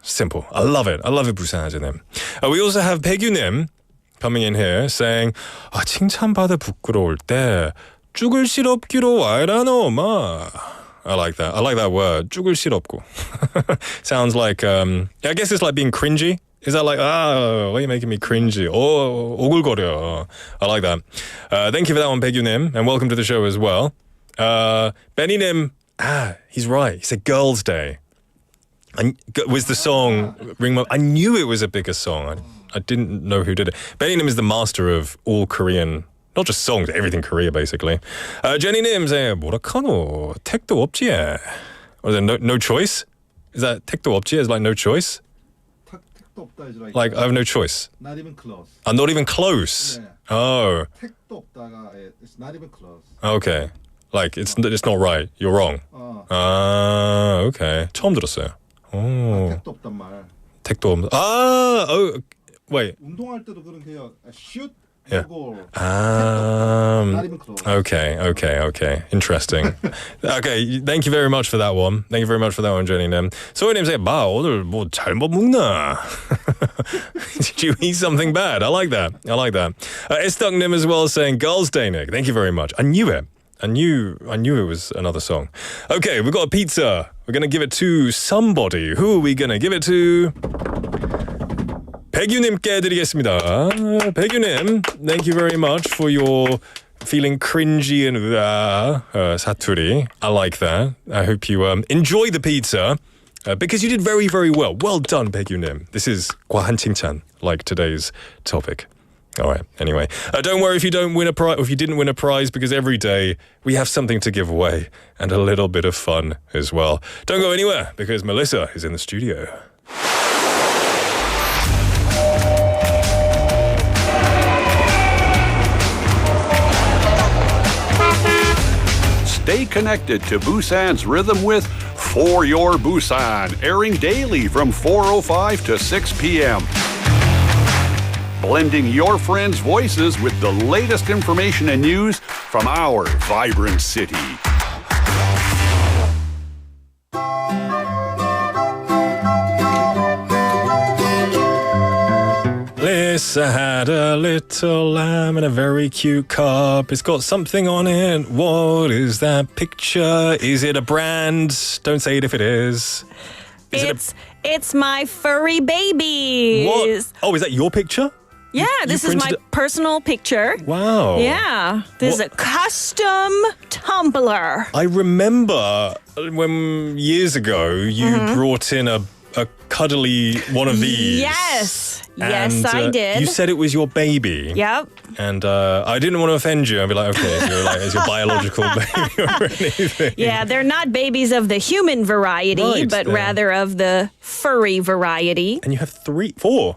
Simple. I love it. Busan Is. We also have 백유님 coming in here saying, 칭찬받아 부끄러울 때 죽을 시럽기로 와이라노 마. I like that. I like that word. 죽을 시럽고. Sounds like, I guess it's like being cringy. Is that like, why are you making me cringy? 오글거려. I like that. Thank you for that one, 백유님, and welcome to the show as well. Benny-nim, he's right. He said Girls' Day. Was the song Ring My... I knew it was a bigger song. I didn't know who did it. Benny-nim is the master of all Korean, not just songs, everything Korea, basically. Jenny-nim saying, 뭐라카노? 택도 없지? Or is there no choice? Is that 택도 없지? Is like no choice? 택도 없다 is like I have no choice. Not even close. Not even close? Yeah. Oh. 택도 없다가 it's not even close. Okay. Like it's not right. You're wrong. Okay. 처음 들었어요. 택도 없단 말. 택도 없. Wait. 운동할 때도 그런 게 shoot. Yeah. Not even close. Okay. Interesting. Okay, thank you very much for that one. Thank you very much for that one, Jenny-님. 소희님 say, 마, 오늘 뭐 잘못 먹나? Did you eat something bad? I like that. Estung-님 as well saying, Girls' Day, Nick. Thank you very much. I knew it. I knew it was another song. Okay, we've got a pizza. We're going to give it to somebody. Who are we going to give it to? 백유님께 드리겠습니다. 백유님, thank you very much for your feeling cringy and 사투리. I like that. I hope you enjoy the pizza because you did very, very well. Well done, 백유님. This is 과한 칭찬, like today's topic. All right. Anyway, don't worry if you don't win a prize, if you didn't win a prize, because every day we have something to give away and a little bit of fun as well. Don't go anywhere because Melissa is in the studio. Stay connected to Busan's rhythm with For Your Busan, airing daily from 4:05 to 6 p.m. Blending your friends' voices with the latest information and news from our vibrant city. Lisa had a little lamb in a very cute cup. It's got something on it. What is that picture? Is it a brand? Don't say it if it is. It's my furry babies. What? Oh, is that your picture? Yeah, this is my personal picture. Wow. Yeah, this is a custom tumbler. I remember when years ago you brought in a cuddly one of these. Yes, and, I did. You said it was your baby. Yep. And I didn't want to offend you. I'd be like, okay, it's your biological baby or anything. Yeah, they're not babies of the human variety, but rather of the furry variety. And you have 4.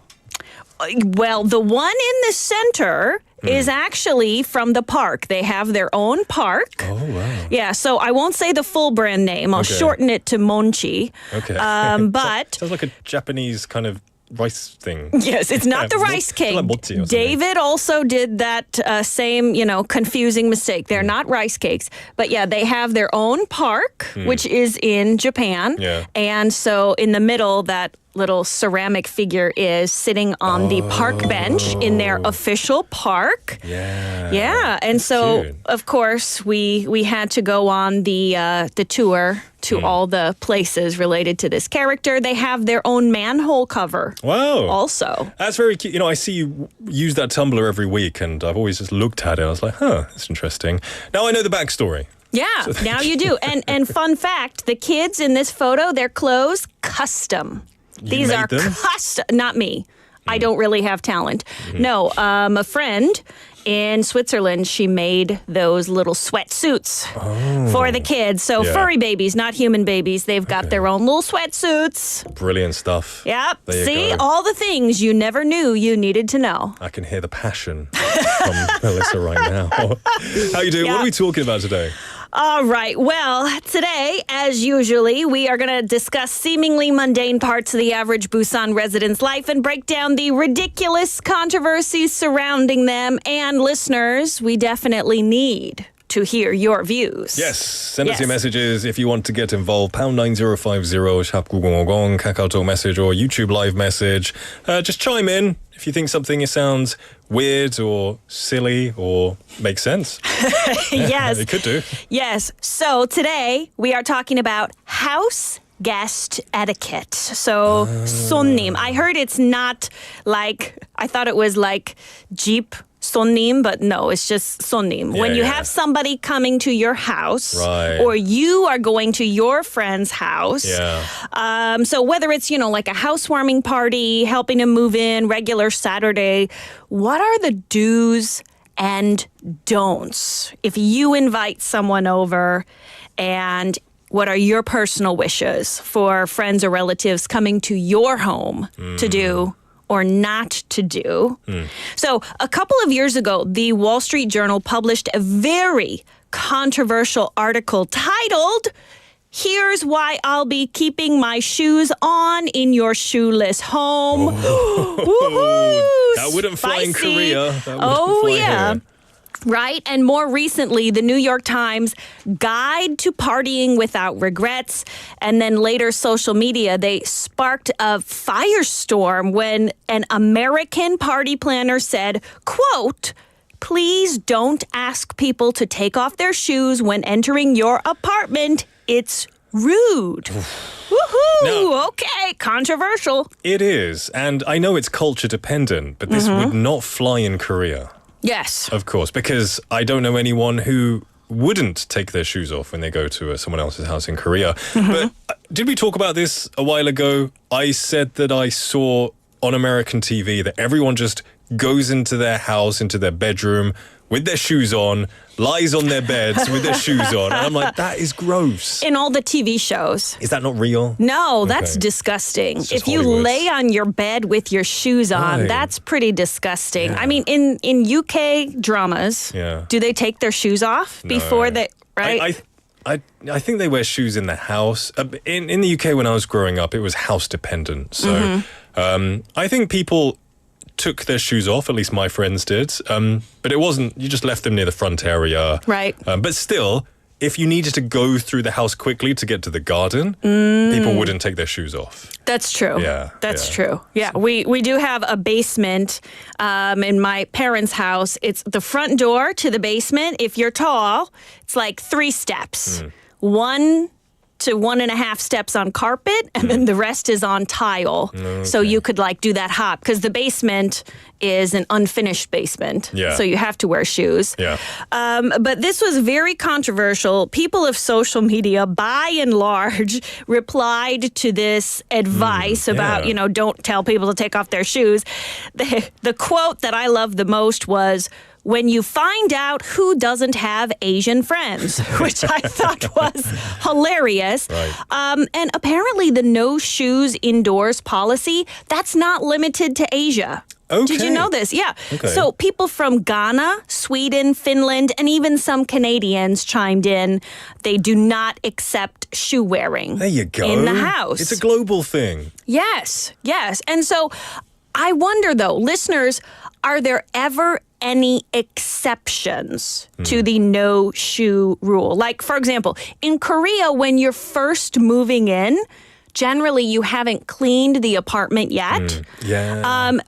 Well, the one in the center is actually from the park. They have their own park. Oh, wow. Yeah, so I won't say the full brand name. I'll shorten it to Monchi. Okay. But sounds like a Japanese kind of rice thing. Yes, it's not the rice cake. Like David also did that same, confusing mistake. They're not rice cakes. But yeah, they have their own park, which is in Japan. Yeah. And so in the middle, that little ceramic figure is sitting on the park bench in their official park. Yeah. And so, cute. Of course, we had to go on the tour to all the places related to this character. They have their own manhole cover. Wow. Also. That's very cute. I see you use that tumbler every week, and I've always just looked at it. I was like, that's interesting. Now I know the backstory. Yeah, now you do. And fun fact, the kids in this photo, their clothes, custom. These are custom, not me. I don't really have talent. No, a friend, in Switzerland, she made those little sweatsuits for the kids. So furry babies, not human babies. They've got their own little sweatsuits. Brilliant stuff. Yep. There you See, go. all the things you never knew you needed to know. I can hear the passion from Melissa right now. How you doing? What are we talking about today? All right. Well, today, as usually, we are going to discuss seemingly mundane parts of the average Busan resident's life and break down the ridiculous controversies surrounding them. And listeners, we definitely need to hear your views. Yes, send us your messages if you want to get involved. pound 9050 샵 9050 KakaoTalk message or YouTube live message. Just chime in if you think something sounds weird or silly or makes sense. Yes. It could do. Yes. So today we are talking about house guest etiquette. So 손님. I heard it's not like, I thought it was like Jeep 손님, but no, it's just 손님. When you have somebody coming to your house, or you are going to your friend's house. So whether it's, like a housewarming party, helping him move in, regular Saturday, what are the do's and don'ts if you invite someone over, and what are your personal wishes for friends or relatives coming to your home to do or not to do? So a couple of years ago, the Wall Street Journal published a very controversial article titled, "Here's Why I'll Be Keeping My Shoes On in Your Shoeless Home." That wouldn't fly in Korea. That wouldn't fly here. Right? And more recently, the New York Times Guide to Partying Without Regrets, and then later social media, they sparked a firestorm when an American party planner said, quote, "Please don't ask people to take off their shoes when entering your apartment. It's rude." Woohoo! Now, okay, controversial. It is, and I know it's culture dependent, but this would not fly in Korea. Yes. Of course, because I don't know anyone who wouldn't take their shoes off when they go to someone else's house in Korea. But did we talk about this a while ago? I said that I saw on American TV that everyone just goes into their house, into their bedroom with their shoes on, lies on their beds with their shoes on. And I'm like, that is gross. In all the TV shows. Is that not real? No, that's disgusting. If you lay on your bed with your shoes on, that's pretty disgusting. I mean, in UK dramas, do they take their shoes off before they, right? I think they wear shoes in the house. In the UK when I was growing up, it was house dependent. So I think people took their shoes off, at least my friends did. But it wasn't, you just left them near the front area. Right. But still, if you needed to go through the house quickly to get to the garden, people wouldn't take their shoes off. That's true. Yeah. That's true. Yeah. We do have a basement in my parents' house. It's the front door to the basement. If you're tall, it's like 3 steps. 1 to 1.5 steps on carpet, and then the rest is on tile. So you could do that hop, because the basement is an unfinished basement. So you have to wear shoes. But this was very controversial. People of social media, by and large, replied to this advice about, don't tell people to take off their shoes. The quote that I love the most was, "When you find out who doesn't have Asian friends," which I thought was hilarious. And apparently the no shoes indoors policy, that's not limited to Asia. Did you know this? Yeah. So people from Ghana, Sweden, Finland, and even some Canadians chimed in. They do not accept shoe wearing There you go. in the house. It's a global thing. Yes. And so I wonder, though, listeners, are there ever any exceptions to the no shoe rule? Like, for example, in Korea, when you're first moving in, generally you haven't cleaned the apartment yet.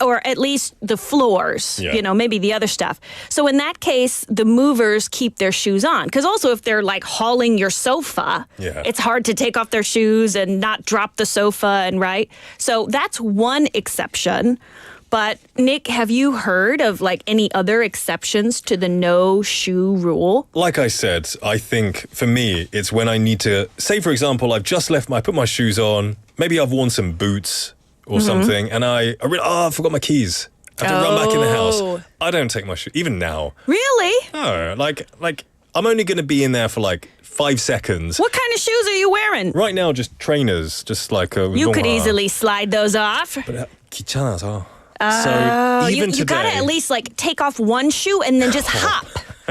Or at least the floors, maybe the other stuff. So in that case, the movers keep their shoes on. Because also if they're hauling your sofa, it's hard to take off their shoes and not drop the sofa, and right? So that's one exception. But Nick, have you heard of any other exceptions to the no shoe rule? Like I said, I think for me, it's when I need to, say for example, I've just I put my shoes on, maybe I've worn some boots or something, and I forgot my keys I have to run back in the house. Oh. I don't take my shoes, even now. Really? No, like I'm only going to be in there for like 5 seconds. What kind of shoes are you wearing? Right now, just trainers, just like a. You could easily slide those off. But 귀찮아서. So even you gotta today, at least like take off one shoe and then just hop.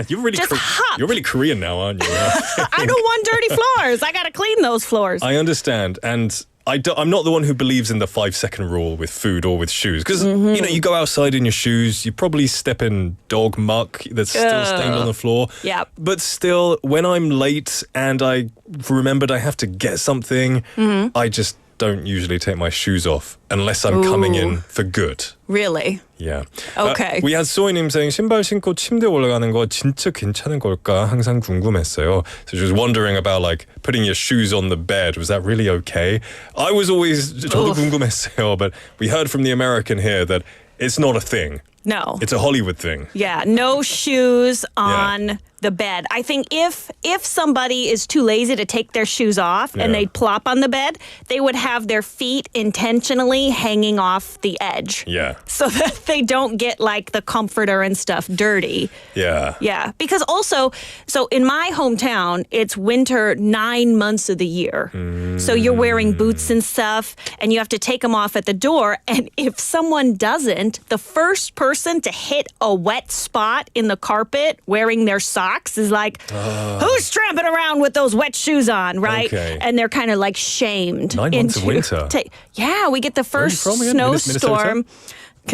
You're really just hop. You're really Korean now, aren't you? I don't want dirty floors. I gotta clean those floors. I understand, and I'm not the one who believes in the 5-second rule with food or with shoes, because you go outside in your shoes, you probably step in dog muck that's still stained on the floor. Yeah. But still, when I'm late and I remembered I have to get something, I just don't usually take my shoes off unless I'm coming in for good. Really? Yeah. Okay. We had 소희님 saying 신발 신고 침대 올라가는 거 진짜 괜찮은 걸까? 항상 궁금했어요. So she was wondering about like putting your shoes on the bed. Was that really okay? I was always 저도 궁금했어요, but we heard from the American here that it's not a thing. No. It's a Hollywood thing. Yeah, no shoes on the bed. I think if somebody is too lazy to take their shoes off and they plop on the bed, they would have their feet intentionally hanging off the edge. Yeah. So that they don't get like the comforter and stuff dirty. Yeah. Yeah, because also, so in my hometown, it's winter 9 months of the year. So you're wearing boots and stuff, and you have to take them off at the door. And if someone doesn't, the first person to hit a wet spot in the carpet wearing their socks is like, who's tramping around with those wet shoes on, right? Okay. And they're kind of like shamed. 9 months of winter. Yeah, we get the first Where are you from again? snowstorm.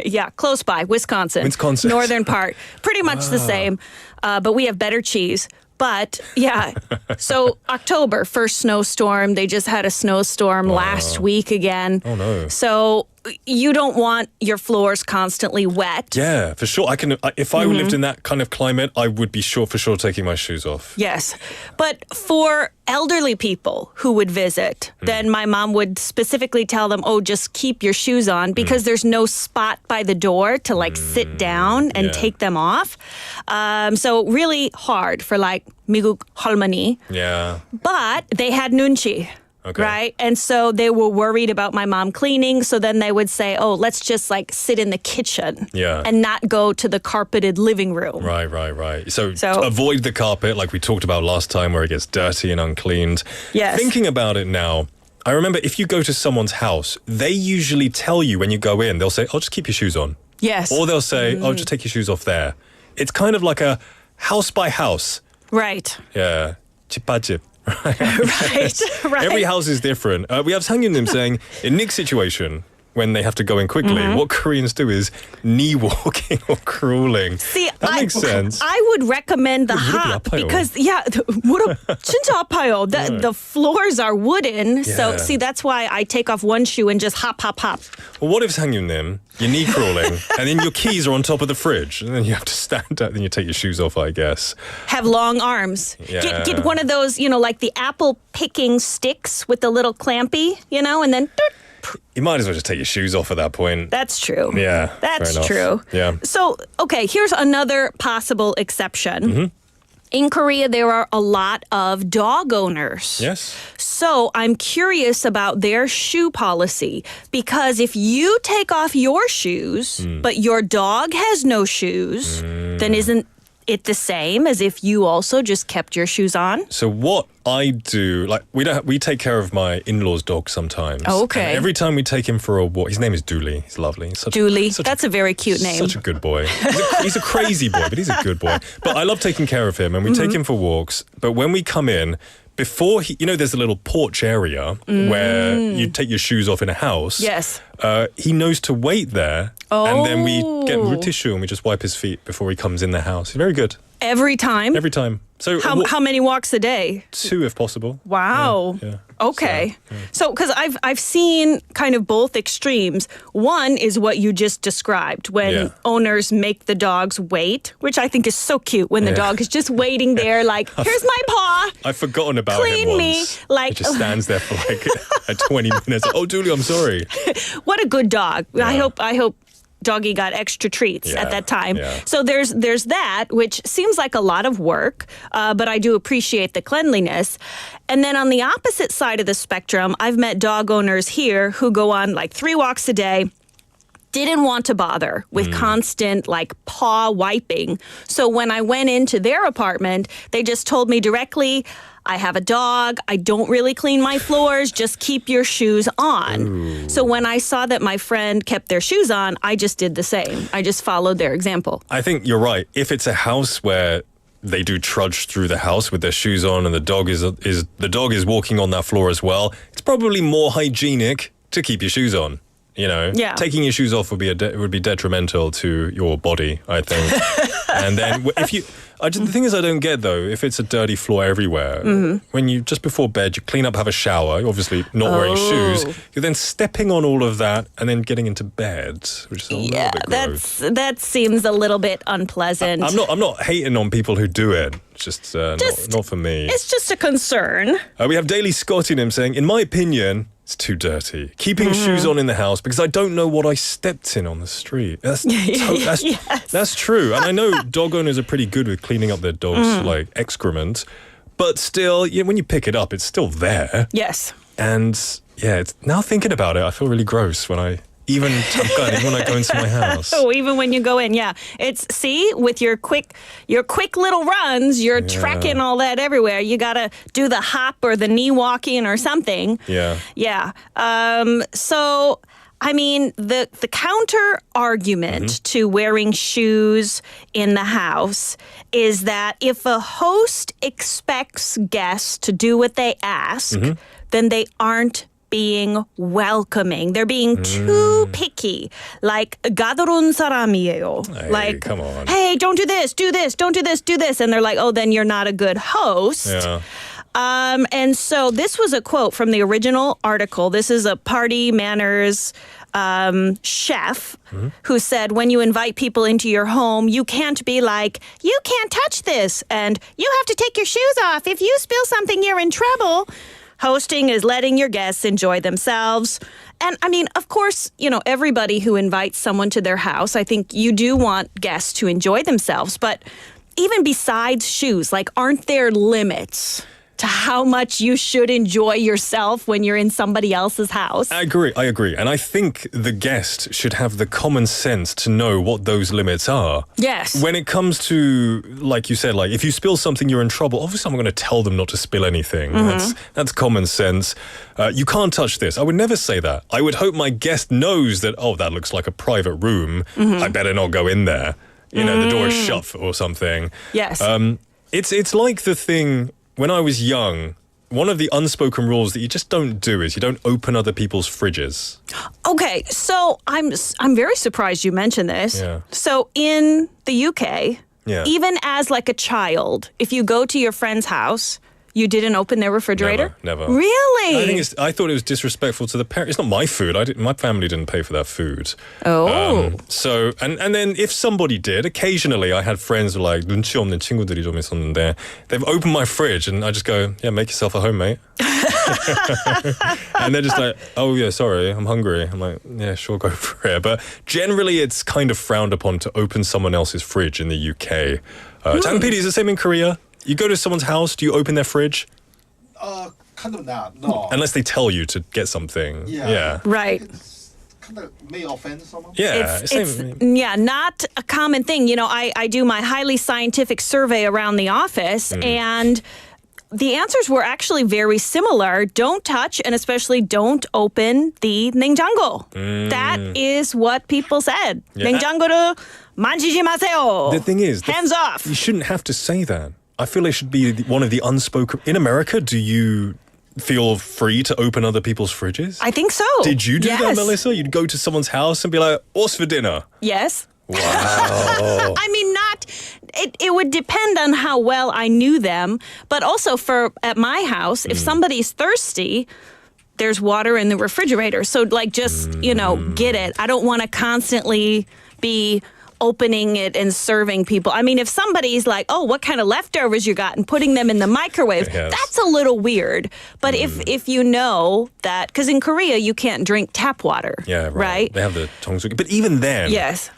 Yeah, close by, Wisconsin. Wisconsin. Northern part. Pretty much the same, but we have better cheese. But yeah, so October, first snowstorm. They just had a snowstorm last week again. Oh no. So you don't want your floors constantly wet. Yeah, for sure. If I lived in that kind of climate, I would be for sure taking my shoes off. Yes. But for elderly people who would visit, then my mom would specifically tell them, oh, just keep your shoes on because there's no spot by the door to like sit down and take them off. So really hard for like 미국 할머니. Yeah. But they had nunchi. Okay. Right? And so they were worried about my mom cleaning. So then they would say, oh, let's just like sit in the kitchen and not go to the carpeted living room. Right. So avoid the carpet like we talked about last time where it gets dirty and uncleaned. Yes. Thinking about it now, I remember if you go to someone's house, they usually tell you when you go in, they'll say, oh, just keep your shoes on. Yes. Or they'll say, oh, just take your shoes off there. It's kind of like a house by house. Right. Yeah. 집밥집. Right. Every house is different. We have 상윤님 saying, in Nick's situation, when they have to go in quickly, what Koreans do is knee walking or crawling. See, that makes sense. I would recommend the hop because, 진짜 아파요. The floors are wooden. So, see, that's why I take off one shoe and just hop. Well, what if 상윤님, you're knee crawling, and then your keys are on top of the fridge, and then you have to stand up, then you take your shoes off, I guess. Have long arms. Yeah. Get one of those, like the apple picking sticks with the little clampy, and then... You might as well just take your shoes off at that point. That's true. Yeah. That's fair enough. true. Yeah. So, okay, here's another possible exception. In Korea, there are a lot of dog owners. Yes. So I'm curious about their shoe policy because if you take off your shoes, but your dog has no shoes, then isn't it the same as if you also just kept your shoes on? So what I do, like we take care of my in-laws' dog sometimes. Oh, okay. And every time we take him for a walk, his name is Dooley. He's lovely. Dooley, that's a very cute name. Such a good boy. He's a crazy boy, but he's a good boy. But I love taking care of him, and we take him for walks. But when we come in, before there's a little porch area where you take your shoes off in a house. Yes. He knows to wait there, and then we get tissue and we just wipe his feet before he comes in the house. He's very good. Every time? Every time. So how many walks a day? 2 if possible. Wow. Yeah. Okay. So, because I've seen kind of both extremes. One is what you just described, when owners make the dogs wait, which I think is so cute when the dog is just waiting there like, here's my paw. I've forgotten about Clean him me. once. Like, he just stands there for like 20 minutes. Oh, Dooley, I'm sorry. What a good dog. I hope Doggy got extra treats at that time. Yeah. So there's that, which seems like a lot of work, but I do appreciate the cleanliness. And then on the opposite side of the spectrum, I've met dog owners here who go on like 3 walks a day. didn't want to bother with constant like paw wiping. So when I went into their apartment, they just told me directly, I have a dog. I don't really clean my floors. Just keep your shoes on. Ooh. So when I saw that my friend kept their shoes on, I just did the same. I just followed their example. I think you're right. If it's a house where they do trudge through the house with their shoes on and the dog is walking on that floor as well, it's probably more hygienic to keep your shoes on. You know, taking your shoes off would be detrimental to your body, I think. And then the thing is, I don't get though, if it's a dirty floor everywhere, when you just before bed you clean up, have a shower, you're obviously not wearing shoes, you're then stepping on all of that and then getting into bed, which is a little bit gross. that seems a little bit unpleasant. I'm not hating on people who do it. It's just not for me. It's just a concern. We have Daily Scott in him saying, in my opinion, it's too dirty. Keeping shoes on in the house because I don't know what I stepped in on the street. That's true. And I know dog owners are pretty good with cleaning up their dogs' like excrement, but still, when you pick it up, it's still there. Yes. And now thinking about it, I feel really gross when I even go into my house. Oh, even when you go in, with your quick little runs, you're tracking all that everywhere. You gotta do the hop or the knee walking or something. Yeah. Yeah. So, I mean, the counter argument to wearing shoes in the house is that if a host expects guests to do what they ask, then they aren't being welcoming. They're being too picky. Like, 가더론 사람이에요. Hey, like, come on. Hey, don't do this, do this, don't do this, do this. And they're like, oh, then you're not a good host. Yeah. And so this was a quote from the original article. This is a party manners chef who said, when you invite people into your home, you can't be like, you can't touch this, and you have to take your shoes off. If you spill something, you're in trouble. Hosting is letting your guests enjoy themselves. And I mean, of course, everybody who invites someone to their house, I think you do want guests to enjoy themselves. But even besides shoes, like, aren't there limits to how much you should enjoy yourself when you're in somebody else's house? I agree. And I think the guest should have the common sense to know what those limits are. Yes. When it comes to, like you said, like, if you spill something, you're in trouble. Obviously, I'm going to tell them not to spill anything. That's common sense. You can't touch this. I would never say that. I would hope my guest knows that, that looks like a private room. I better not go in there. The door is shut or something. Yes. It's like the thing... When I was young, one of the unspoken rules that you just don't do is you don't open other people's fridges. Okay, so I'm very surprised you mentioned this. Yeah. So in the UK, even as like a child, if you go to your friend's house, you didn't open their refrigerator? Never. Really? I thought it was disrespectful to the parents. It's not my food. My family didn't pay for that food. Oh. So, and then if somebody did, occasionally I had friends who were like, 눈치 없는 친구들이 좀 있었는데, they've opened my fridge and I just go, make yourself at home, mate. And they're just like, oh yeah, sorry, I'm hungry. I'm like, yeah, sure, go for it. But generally it's kind of frowned upon to open someone else's fridge in the UK. Jang PD, is the same in Korea? You go to someone's house, do you open their fridge? Kind of not, no. Unless they tell you to get something. Yeah. Right. It's kind of may offend someone. Yeah. It's not a common thing. I do my highly scientific survey around the office, and the answers were actually very similar. Don't touch, and especially don't open the 냉장고. That is what people said. 냉장고를 만지지 마세요. The thing is, hands off. You shouldn't have to say that. I feel it should be one of the unspoken... In America, do you feel free to open other people's fridges? I think so. Did you do that, Melissa? You'd go to someone's house and be like, what's for dinner? Yes. Wow. I mean, it would depend on how well I knew them, but also at my house, if somebody's thirsty, there's water in the refrigerator. So just, get it. I don't want to constantly be opening it and serving people. I mean, if somebody's like, oh, what kind of leftovers you got, and putting them in the microwave, that's a little weird. But if you know that, because in Korea, you can't drink tap water. Yeah, right. They have the 정수기. But even then, yes,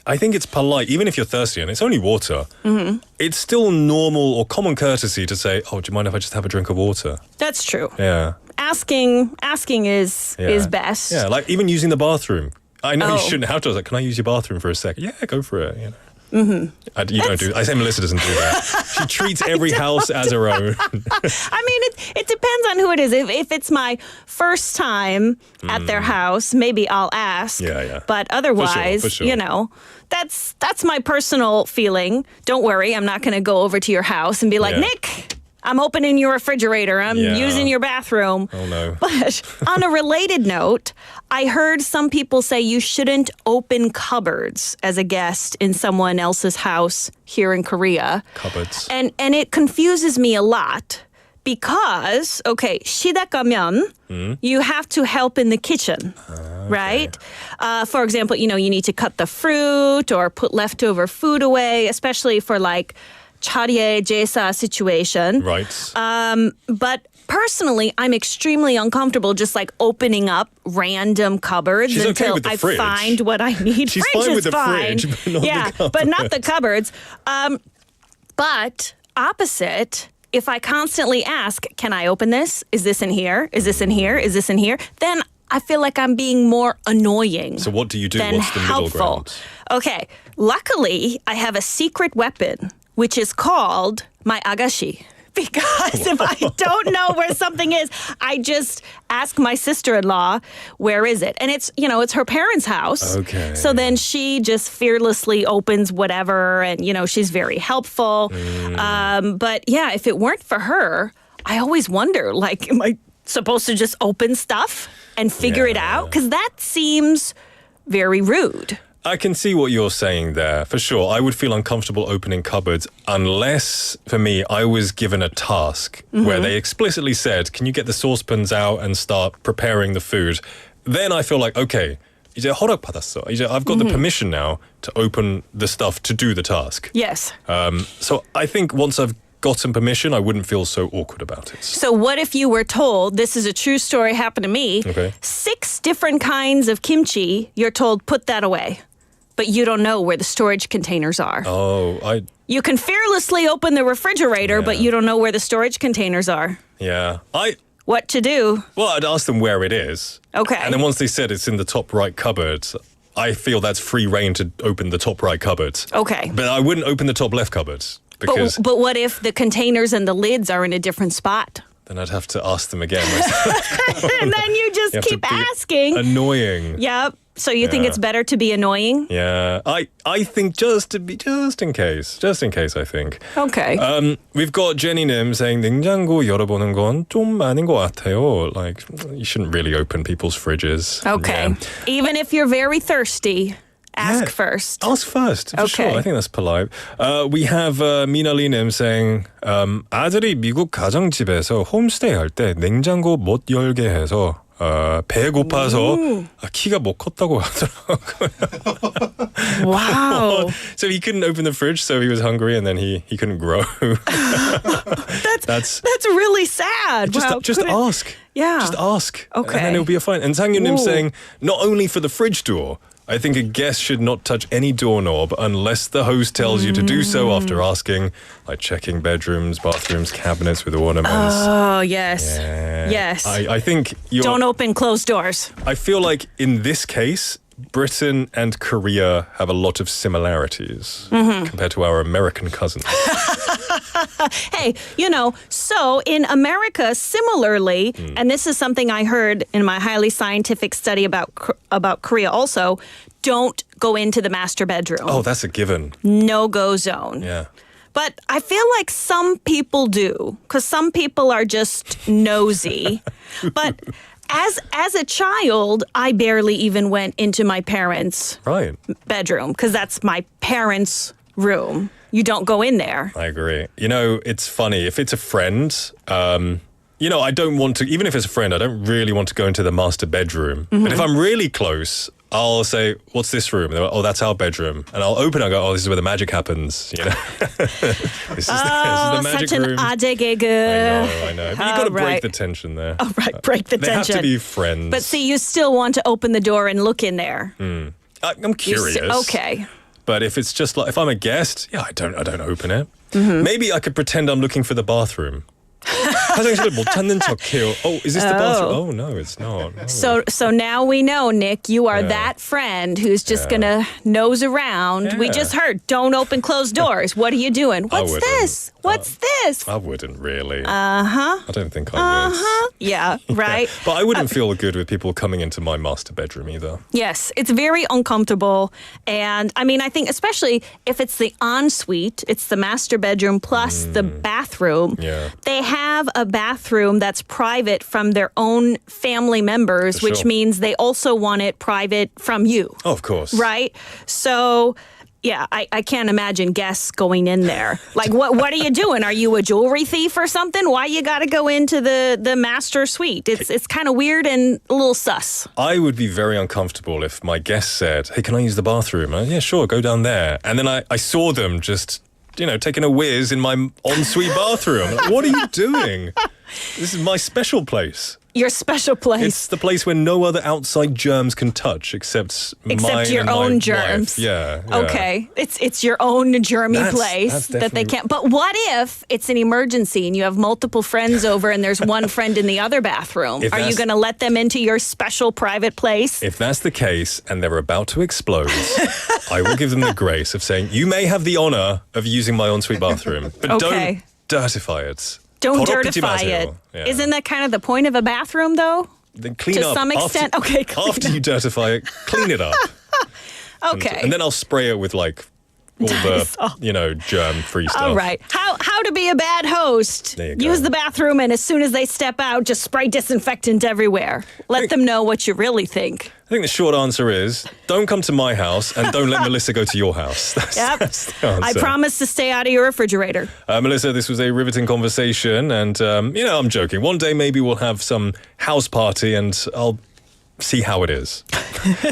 I think it's polite, even if you're thirsty and it's only water, it's still normal or common courtesy to say, oh, do you mind if I just have a drink of water? That's true. Yeah. Asking is best. Yeah, like even using the bathroom. I know you shouldn't have to. I was like, can I use your bathroom for a second? Yeah, go for it. You know. I say Melissa doesn't do that. She treats every house as her own. I mean, it depends on who it is. If it's my first time at their house, maybe I'll ask. Yeah. But otherwise, For sure. you know, that's my personal feeling. Don't worry, I'm not going to go over to your house and be like, Nick, I'm opening your refrigerator. I'm using your bathroom. Oh, no. But on a related note, I heard some people say you shouldn't open cupboards as a guest in someone else's house here in Korea. Cupboards. And it confuses me a lot because, okay, 시댁 가면 you have to help in the kitchen, right? For example, you know, you need to cut the fruit or put leftover food away, especially for like 차례 제사 situation. Right. But personally, I'm extremely uncomfortable just like opening up random cupboards She's okay until with the I fridge. find what I need. She's fridge fine is with the fine. fridge, but not the but not the cupboards. cupboards. But opposite, if I constantly ask, can I open this? Is this in here? Is this in here? Is this in here? Then I feel like I'm being more annoying. So what do you do? Than What's the middle helpful. ground? Okay, luckily I have a secret weapon, which is called my agashi. Because if I don't know where something is, I just ask my sister-in-law, where is it? And it's, you know, it's her parents' house. Okay. So then she just fearlessly opens whatever and, you know, she's very helpful. But yeah, if it weren't for her, I always wonder, like, am I supposed to just open stuff and figure it out? Because that seems very rude. I can see what you're saying there, for sure. I would feel uncomfortable opening cupboards unless, for me, I was given a task where they explicitly said, can you get the saucepans out and start preparing the food? Then I feel like, okay, 이제 허락받았어. 이제 I've got the permission now to open the stuff to do the task. Yes. So I think once I've gotten permission, I wouldn't feel so awkward about it. So what if you were told, this is a true story, happened to me, 6 different kinds of kimchi, you're told, put that away. But you don't know where the storage containers are. You can fearlessly open the refrigerator, but you don't know where the storage containers are. Yeah. What to do? Well, I'd ask them where it is. Okay. And then once they said it's in the top right cupboard, I feel that's free reign to open the top right cupboard. Okay. But I wouldn't open the top left cupboard because But what if the containers and the lids are in a different spot? then I'd have to ask them again. And then you just You have to keep be asking. Annoying. Yep. So you think it's better to be annoying? Yeah. I think just in case, I think. Okay. We've got Jenny Nim saying 냉장고 열어보는 건 좀 아닌 것 같아요. Like, you shouldn't really open people's fridges. Okay. Yeah. Even if you're very thirsty, ask first. Ask first, for Okay. sure. I think that's polite. We have Mina Lee Nim saying 아들이 미국 가정집에서 홈스테이 할 때 냉장고 못 열게 해서 배 고파서 키가 못 컸다고 하더라고요. Wow. So he couldn't open the fridge, so he was hungry, and then he couldn't grow. That's really sad. Just Wow, just couldn't- ask. Yeah. Just ask. Okay. And then it'll be fine. And Sang Yun Nim Ooh. saying not only for the fridge door, I think a guest should not touch any doorknob unless the host tells you to do so after asking, like checking bedrooms, bathrooms, cabinets with ornaments. Oh, yes. Yeah. Yes. I think Don't open closed doors. I feel like in this case, Britain and Korea have a lot of similarities compared to our American cousins. Hey, you know, so in America, similarly, and this is something I heard in my highly scientific study about Korea also, don't go into the master bedroom. Oh, that's a given. No-go zone. Yeah. But I feel like some people do, because some people are just nosy. But as a child, I barely even went into my parents' bedroom, because that's my parents' room. You don't go in there. I agree. You know, it's funny. If it's a friend, you know, I don't want to, even if it's a friend, I don't really want to go into the master bedroom. But if I'm really close, I'll say, what's this room? And they're like, oh, that's our bedroom. And I'll open it and go, oh, this is where the magic happens. You know, this is the magic such room. an adegege. I know. But you've got to break the tension there. Oh, right, break the they tension. have to be friends. But see, you still want to open the door and look in there. I'm curious. Okay. But if it's just like, if I'm a guest, yeah, I don't open it. Maybe I could pretend I'm looking for the bathroom. 화장실을 못 찾는 척해요. Oh, is this the bathroom? Oh, no, it's not. Oh. So now we know, Nick, you are that friend who's just gonna nose around. We just heard, don't open closed doors. What are you doing? What's this? What's this? I wouldn't really. Uh-huh. I don't think I would. Uh-huh. Yeah, right. But I wouldn't feel good with people coming into my master bedroom either. Yes, it's very uncomfortable. And I mean, I think especially if it's the ensuite, it's the master bedroom plus the bathroom. Yeah. They have a bathroom that's private from their own family members, For which sure. means they also want it private from you. Oh, of course. Right? So, yeah, I can't imagine guests going in there. Like, what are you doing? Are you a jewelry thief or something? Why you got to go into the master suite? It's kind of weird and a little sus. I would be very uncomfortable if my guest said, hey, can I use the bathroom? And yeah, sure, go down there. And then I saw them just, taking a whiz in my ensuite bathroom. Like, what are you doing? This is my special place. Your special place. It's the place where no other outside germs can touch except mine your and my own wife. germs. Yeah. Okay. It's your own germy place that's that they definitely- can't. But what if it's an emergency and you have multiple friends over and there's one friend in the other bathroom? If Are you that's- going to let them into your special private place? If that's the case and they're about to explode, I will give them the grace of saying, you may have the honor of using my ensuite bathroom, but Okay. don't dirtify it. Don't 더럽히지 dirtify it. 마세요. Yeah. Isn't that kind of the point of a bathroom, though? Then clean to up. some extent? Okay, clean After you dirtify it, clean it up. Okay. And then I'll spray it with all the, germ-free stuff. All right. How to be a bad host? There you go. Use the bathroom, and as soon as they step out, just spray disinfectant everywhere. Let them know what you really think. I think the short answer is, don't come to my house and don't let Melissa go to your house. That's the answer. I promise to stay out of your refrigerator. Melissa, this was a riveting conversation, and, I'm joking. One day maybe we'll have some house party, and I'll see how it is.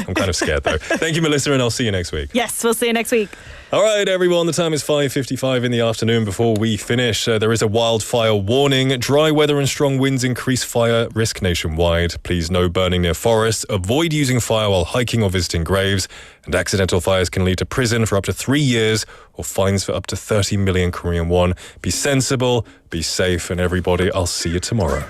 I'm kind of scared, though. Thank you, Melissa, and I'll see you next week. Yes, we'll see you next week. All right, everyone, the time is 5:55 in the afternoon. Before we finish, there is a wildfire warning. Dry weather and strong winds increase fire risk nationwide. Please no burning near forests. Avoid using fire while hiking or visiting graves. And accidental fires can lead to prison for up to 3 years or fines for up to 30 million Korean won. Be sensible, be safe, and everybody, I'll see you tomorrow.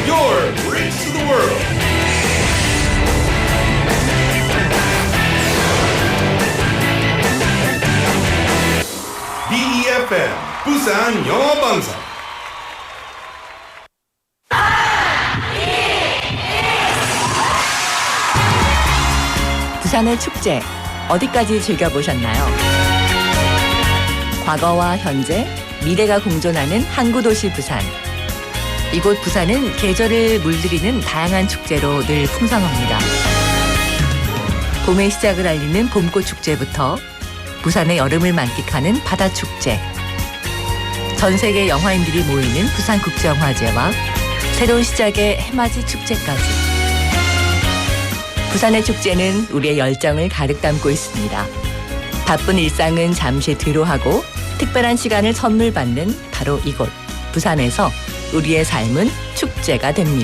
Your bridge to the world. BEFM 부산 영어방송. 부산의 축제 어디까지 즐겨보셨나요? 과거와 현재, 미래가 공존하는 항구 도시 부산. 이곳 부산은 계절을 물들이는 다양한 축제로 늘 풍성합니다. 봄의 시작을 알리는 봄꽃 축제부터 부산의 여름을 만끽하는 바다 축제, 전 세계 영화인들이 모이는 부산 국제영화제와 새로운 시작의 해맞이 축제까지. 부산의 축제는 우리의 열정을 가득 담고 있습니다. 바쁜 일상은 잠시 뒤로 하고 특별한 시간을 선물 받는 바로 이곳 부산에서 우리의 삶은 축제가 됩니다.